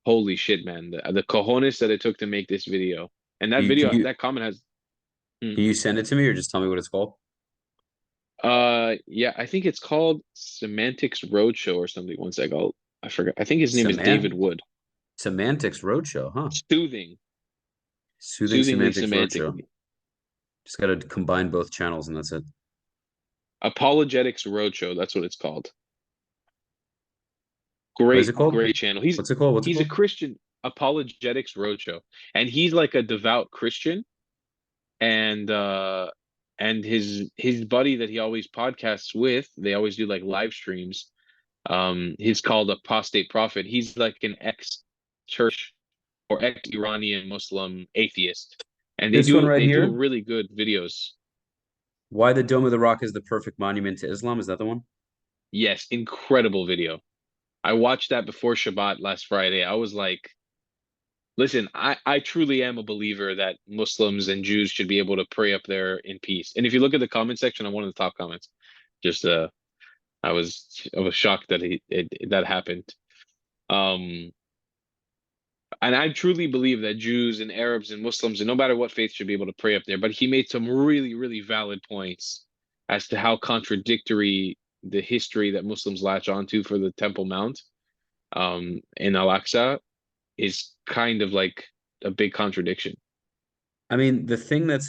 holy shit, man, the cojones that it took to make this video. And that Can video, you that comment has, hmm, can you send it to me or just tell me what it's called? yeah, I think it's called Semantics Roadshow or something. One sec, I forgot. I think his name is David Semant Wood. Semantics Roadshow, huh? Soothing, Soothing soothingly, Semantics Roadshow. semantically. Just got to combine both channels and that's it. Apologetics Roadshow, that's what it's called. What is it Great, called? great channel. He's What's it called? What's it he's a called? Christian. Apologetics Roadshow, and he's like a devout Christian, and his buddy that he always podcasts with, they always do like live streams. He's called Apostate Prophet. He's like an ex-church or ex-Iranian Muslim atheist, and This one right they do here. really good videos. Why the Dome of the Rock is the perfect monument to Islam. Is that the one? Yes, incredible video. I watched that before Shabbat last Friday. I was like, listen, I truly am a believer that Muslims and Jews should be able to pray up there in peace. And if you look at the comment section on one of the top comments, just I was shocked that that happened. Um, and I truly believe that Jews and Arabs and Muslims and no matter what faith should be able to pray up there. But he made some really, really valid points as to how contradictory the history that Muslims latch onto for the Temple Mount in Al-Aqsa is kind of like a big contradiction. I mean, the thing that's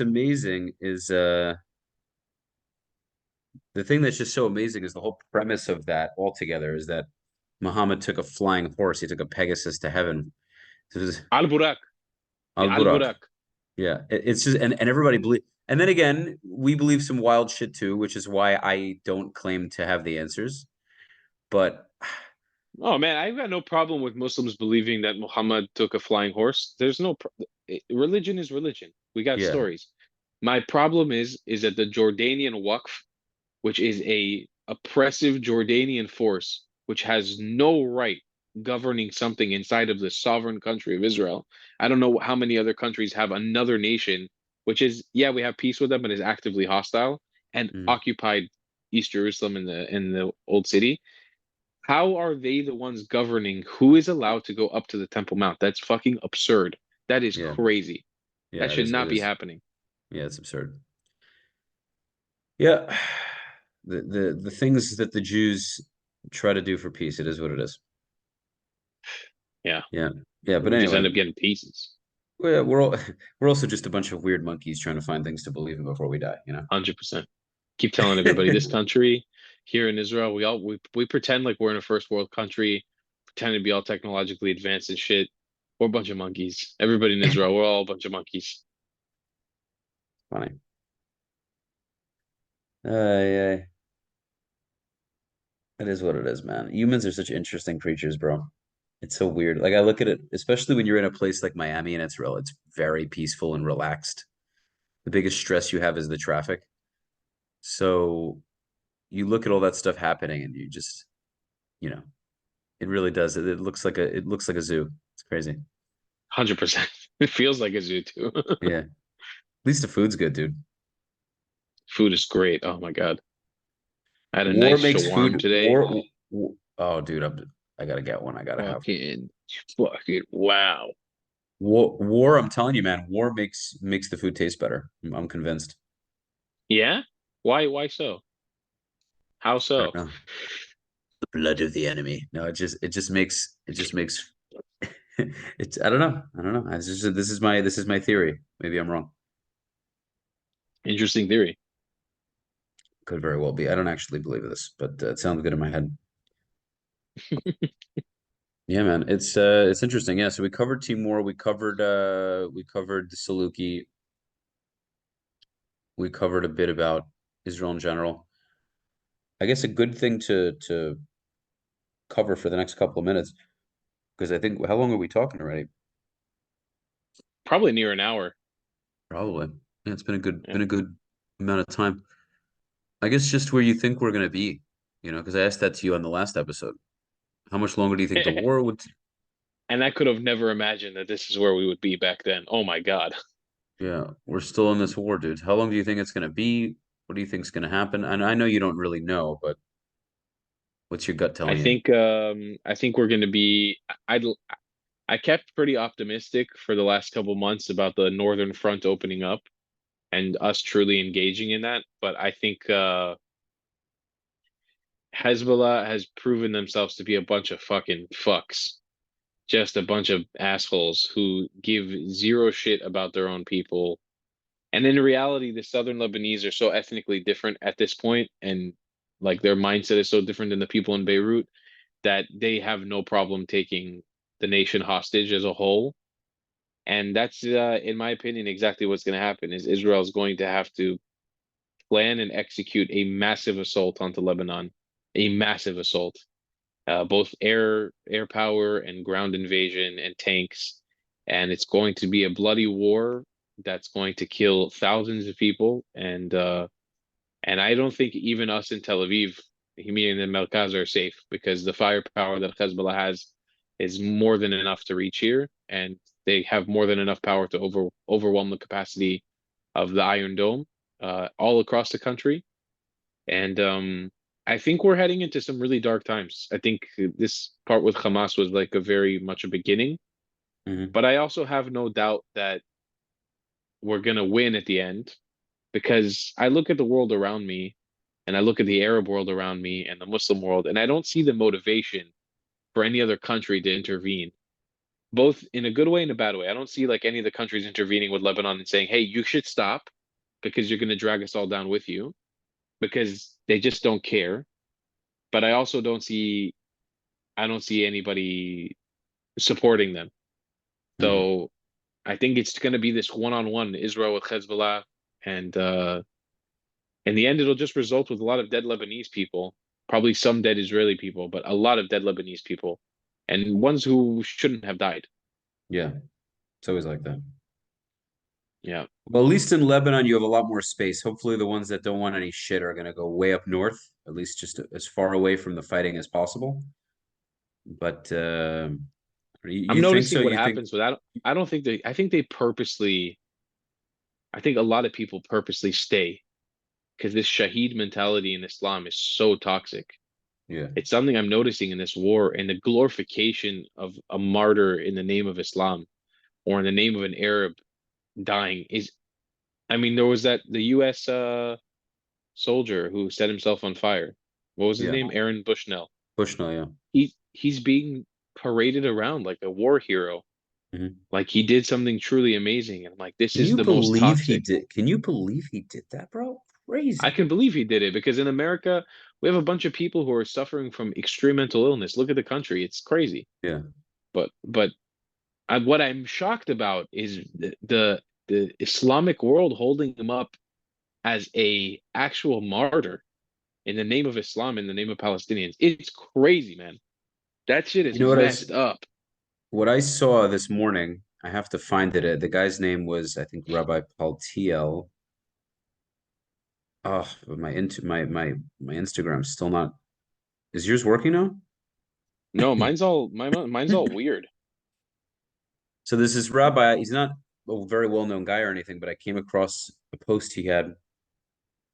just so amazing is the whole premise of that altogether is that Muhammad took a flying horse. He took a Pegasus to heaven. This was Al-Burak, the Al-Buraq. Al-Burak. Yeah, it's just and everybody believe. And then again, we believe some wild shit too, which is why I don't claim to have the answers. But Oh man, I've got no problem with Muslims believing that Muhammad took a flying horse. There's no religion is religion. We got yeah, stories. My problem is that the Jordanian Waqf, which is a oppressive Jordanian force, which has no right governing something inside of the sovereign country of Israel. I don't know how many other countries have another nation, which is, yeah, we have peace with them, but is actively hostile and mhm, occupied East Jerusalem in the old city. How are they the ones governing who is allowed to go up to the Temple Mount? That's fucking absurd. That is yeah, crazy. That yeah. It should is. It not be is. happening. Yeah, it's absurd. Yeah, the things that the Jews try to do for peace, it is what it is. Yeah, Yeah. Yeah, but we just anyway, end up getting pieces. we're all we're also just a bunch of weird monkeys trying to find things to believe in before we die, 100%. Keep telling everybody this country here in Israel, we pretend like we're in a first world country, pretend to be all technologically advanced and shit. We're a bunch of monkeys. Everybody in Israel, we're all a bunch of monkeys. Funny. Yeah, it is what it is, man. Humans are such interesting creatures, bro. It's so weird. Like I look at it, especially when you're in a place like Miami and it's very peaceful and relaxed. The biggest stress you have is the traffic. So you look at all that stuff happening and you just, you know, it really does. It looks like a zoo. It's crazy. 100%. It feels like a zoo too. Yeah. At least the food's good, dude. Food is great. Oh my God. I had a War nice makes shawarma food today. war. Oh, dude, I gotta get one. I gotta have one. Fucking, fucking, wow. War. I'm telling you, man. War makes the food taste better. I'm convinced. Yeah? Why so? How I so? don't know. The blood of the enemy. No, it just makes it's. I don't know. I don't know. This is my theory. Maybe I'm wrong. Interesting theory. Could very well be. I don't actually believe this, but it sounds good in my head. Yeah, man. It's interesting. Yeah. So we covered Timor. We covered the Saluki. We covered a bit about Israel in general. I guess a good thing to cover for the next couple of minutes, because I think how long are we talking already? Probably near an hour. Probably. Yeah, it's been a good Yeah. been a good amount of time. I guess just where you think we're gonna be, because I asked that to you on the last episode. How much longer do you think the war would? And I could have never imagined that this is where we would be back then. Oh my God. Yeah, we're still in this war, dude. How long do you think it's gonna be? What do you think's gonna happen? And I know you don't really know, but what's your gut telling you? I think we're going to be I I kept pretty optimistic for the last couple months about the northern front opening up and us truly engaging in that, but I think Hezbollah has proven themselves to be a bunch of fucking fucks. Just a bunch of assholes who give zero shit about their own people. And in reality, the Southern Lebanese are so ethnically different at this point, and like their mindset is so different than the people in Beirut that they have no problem taking the nation hostage as a whole. And that's, in my opinion, exactly what's going to happen is Israel is going to have to plan and execute a massive assault onto Lebanon, a massive assault, both air power and ground invasion and tanks. And it's going to be a bloody war that's going to kill thousands of people. And I don't think even us in Tel Aviv, meaning the Melkaz, are safe because the firepower that Hezbollah has is more than enough to reach here, and they have more than enough power to overwhelm the capacity of the Iron Dome all across the country. And I think we're heading into some really dark times. I think this part with Hamas was like a very much a beginning, Hmm. but I also have no doubt that we're gonna win at the end because I look at the world around me and I look at the Arab world around me and the Muslim world, and I don't see the motivation for any other country to intervene, both in a good way and a bad way. I don't see like any of the countries intervening with Lebanon and saying, hey, you should stop because you're going to drag us all down with you because they just don't care. But I don't see anybody supporting them. Hmm. So I think it's going to be this one-on-one Israel with Hezbollah, and in the end, it'll just result with a lot of dead Lebanese people, probably some dead Israeli people, but a lot of dead Lebanese people, and ones who shouldn't have died. Yeah, it's always like that. Yeah, Well, at least in Lebanon, you have a lot more space. Hopefully, the ones that don't want any shit are going to go way up north, at least just as far away from the fighting as possible. But I'm you think so? noticing what You think, happens with that. I don't think they. I think they purposely. I think a lot of people purposely stay because this Shaheed mentality in Islam is so toxic. yeah, It's something I'm noticing in this war and the glorification of a martyr in the name of Islam or in the name of an Arab dying is. I mean, there was the U.S. Soldier who set himself on fire. What was his yeah, name? Aaron Bushnell. Bushnell, yeah, He's being paraded around like a war hero, Mhm. like he did something truly amazing. And I'm like, this Can is you the most believe he toxic. did? Can you believe he did that, bro? I Crazy. can believe he did it because in America, we have a bunch of people who are suffering from extreme mental illness. Look at the country. It's crazy. Yeah. But what I'm shocked about is the Islamic world holding him up as a actual martyr in the name of Islam, in the name of Palestinians. It's crazy, man. That shit You is know what messed up. what I saw this morning? I have to find it. The guy's name was, I think, Rabbi Paul TL. Oh, but my Instagram's still not. Is yours working now? No, mine's all weird. So there's this rabbi. He's not a very well-known guy or anything, but I came across a post he had,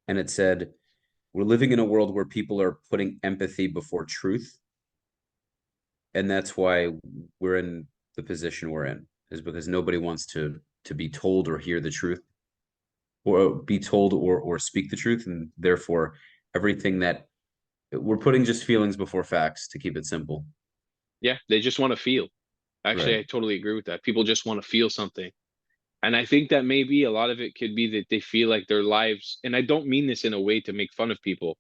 and it said, "We're living in a world where people are putting empathy before truth, and that's why we're in the position we're in, is because nobody wants to be told or hear the truth, or be told or speak the truth, and therefore everything that we're putting just feelings before facts to keep it simple." Yeah, they just want to feel. Right. Actually, I totally agree with that. People just want to feel something. And I think that maybe a lot of it could be that they feel like their lives, and I don't mean this in a way to make fun of people,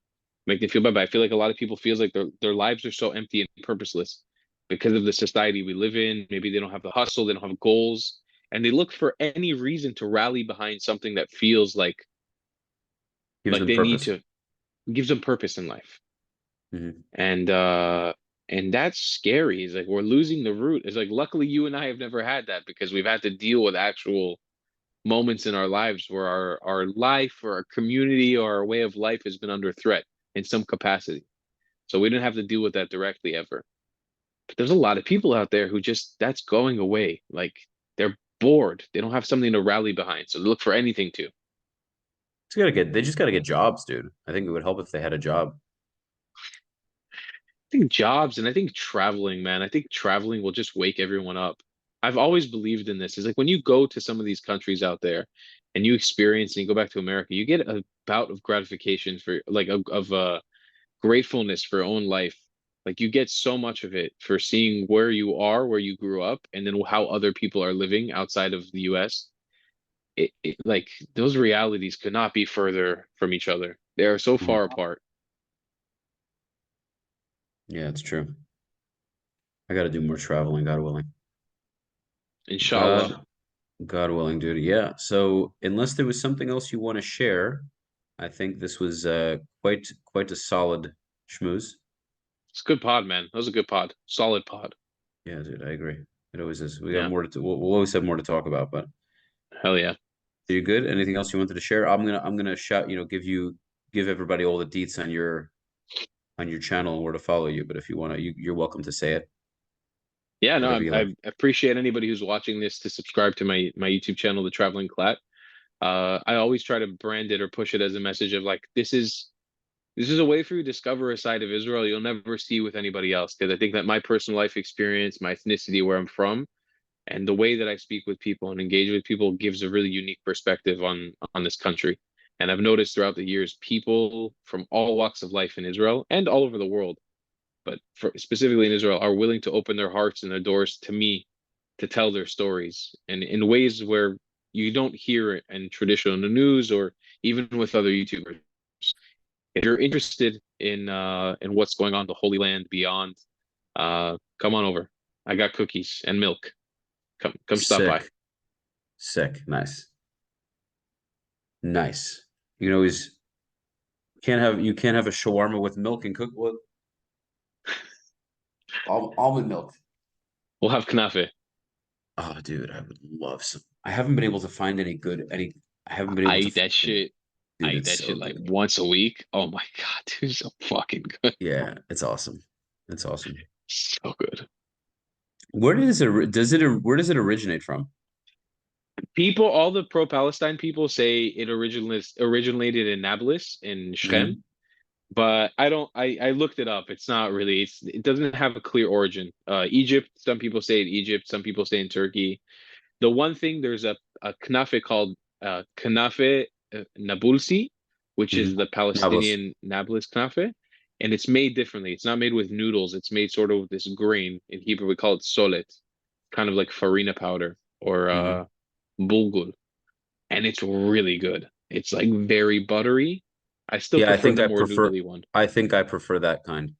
make them feel bad, but I feel like a lot of people feels like their lives are so empty and purposeless because of the society we live in. Maybe they don't have the hustle, they don't have goals, and they look for any reason to rally behind something that feels Gives like them they need purpose. to gives them purpose in life. Hmm. And that's scary. It's like we're losing the root. It's like luckily you and I have never had that because we've had to deal with actual moments in our lives where our life or our community or our way of life has been under threat in some capacity. So we didn't have to deal with that directly ever. But there's a lot of people out there who just that's going away. Like they're bored. They don't have something to rally behind. So they look for anything to. They just gotta get jobs, dude. I think it would help if they had a job. I think jobs and I think traveling, man. I think traveling will just wake everyone up. I've always believed in this. It's like when you go to some of these countries out there and you experience and you go back to America, you get a bout of gratification for like of gratefulness for your own life. Like you get so much of it for seeing where you are, where you grew up, and then how other people are living outside of the US. It like those realities could not be further from each other. They are so far Mhm. apart. Yeah, it's true. I gotta do more traveling, God willing. Inshallah. God, God willing, dude. Yeah. So unless there was something else you want to share, I think this was quite a solid schmooze. It's a good pod, man. That was a good pod. Solid pod. Yeah, dude, I agree. It always is. We got Yeah. more to we'll always have more to talk about, but Hell yeah. are you good? Anything else you wanted to share? I'm gonna shout, give everybody all the deets on your channel and where to follow you. But if you wanna, you're welcome to say it, Yeah, no, whatever you like. I appreciate anybody who's watching this to subscribe to my YouTube channel, The Traveling Clatt. I always try to brand it or push it as a message of like this is a way for you to discover a side of Israel you'll never see with anybody else. Because I think that my personal life experience, my ethnicity, where I'm from, and the way that I speak with people and engage with people gives a really unique perspective on this country. And I've noticed throughout the years, people from all walks of life in Israel and all over the world, but specifically in Israel, are willing to open their hearts and their doors to me to tell their stories and in ways where you don't hear it in traditional news or even with other YouTubers. If you're interested in what's going on the Holy Land beyond, come on over. I got cookies and milk. Come stop by. Sick, sick, nice, nice. You can always you can't have a shawarma with milk and cook with almond milk. We'll have knafe. Oh, dude, I would love some. I haven't been able to find any. I haven't been I able to eat find that any. shit. I Dude, eat it's that so shit like good. once a week. Oh my God, dude, it's so fucking good. Yeah, it's awesome. It's awesome. So good. Where does it originate from? People, all the pro-Palestine people say it originated in Nablus in Shem, Hmm. but I don't. I looked it up. It's not really. It doesn't have a clear origin. Egypt. Some people say in Egypt. Some people say in Turkey. The one thing there's a knafe called knafe Nabulsi, which Hmm. is the Nablus. Palestinian Nablus knafe, and it's made differently. It's not made with noodles. It's made sort of with this grain. In Hebrew, we call it solet, kind of like farina powder or Hmm. bulgur, and it's really good. It's like very buttery. I still Yeah, prefer the more noodly one. I think I prefer that kind,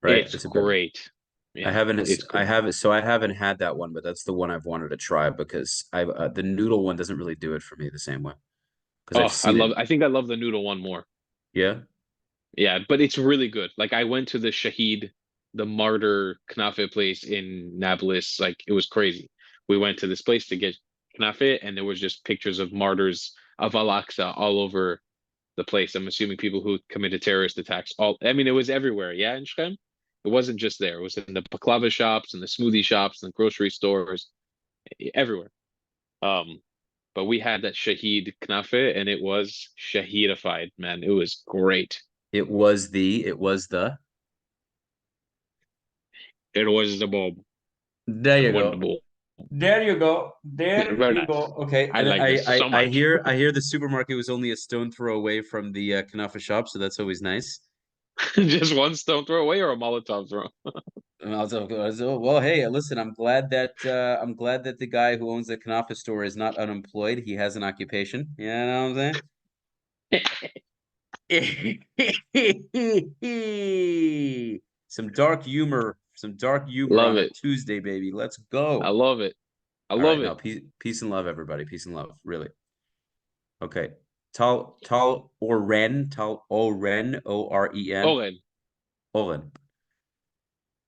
right? It's It's a bit. great. Yeah, it's I great. haven't, so I haven't had that one, but that's the one I've wanted to try because the noodle one doesn't really do it for me the same way because I've Oh, seen it. I think I love the noodle one more. Yeah. Yeah, but it's really good. Like I went to the Shahid, the martyr knafe place in Nablus. Like it was crazy. We went to this place to get knafe, and there was just pictures of martyrs of Al-Aqsa all over the place. I'm assuming people who committed terrorist attacks. I mean, it was everywhere. Yeah, in Shrem. It wasn't just there. It was in the baklava shops and the smoothie shops and the grocery stores, everywhere. Um, but we had that Shahid knafe, and it was Shahidified, man. It was great. It was the. It was the bomb. There you go. Wonderful. There you go. There Very you nice. go. Okay, I and like this so much. I hear the supermarket was only a stone throw away from the Kanafa shop, so that's always nice. Just one stone throw away or a Molotov throw. And well, hey, listen, I'm glad that the guy who owns the Kanafa store is not unemployed. He has an occupation. You know what I'm saying? Some dark humor Love on a it. Tuesday, baby. Let's I go. love it. I All love right, now it. peace and love, everybody. Peace and love, really. Okay. Tal Oran, Oren. Oren, Oren.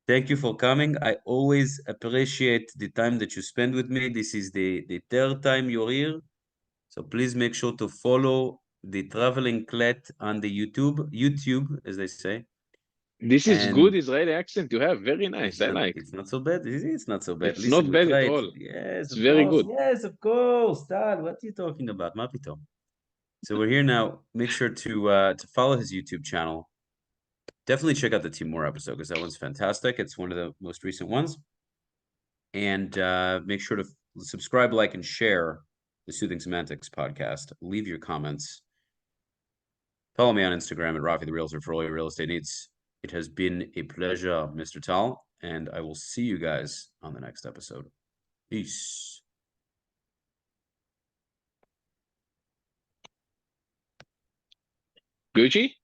Thank you for coming. I always appreciate the time that you spend with me. This is the third time you're here. So please make sure to follow the Traveling Clatt on the YouTube, as they say. this is good And Israeli accent you have. Very nice. I like. it's not so bad. It's not so bad. It's Listen, not we bad try at it. all. Yes, It's of very course. good. Yes, of course. Tal, what are you talking about? Mapito. So we're here now. Make sure to follow his YouTube channel. Definitely check out the Timur episode because that one's fantastic. It's one of the most recent ones. And make sure to subscribe, like, and share the Soothing Semantics podcast. Leave your comments. Follow me on Instagram at Rafi the Realtor for all your real estate needs. It has been a pleasure, Mr. Tal, and I will see you guys on the next episode. Peace. Gucci?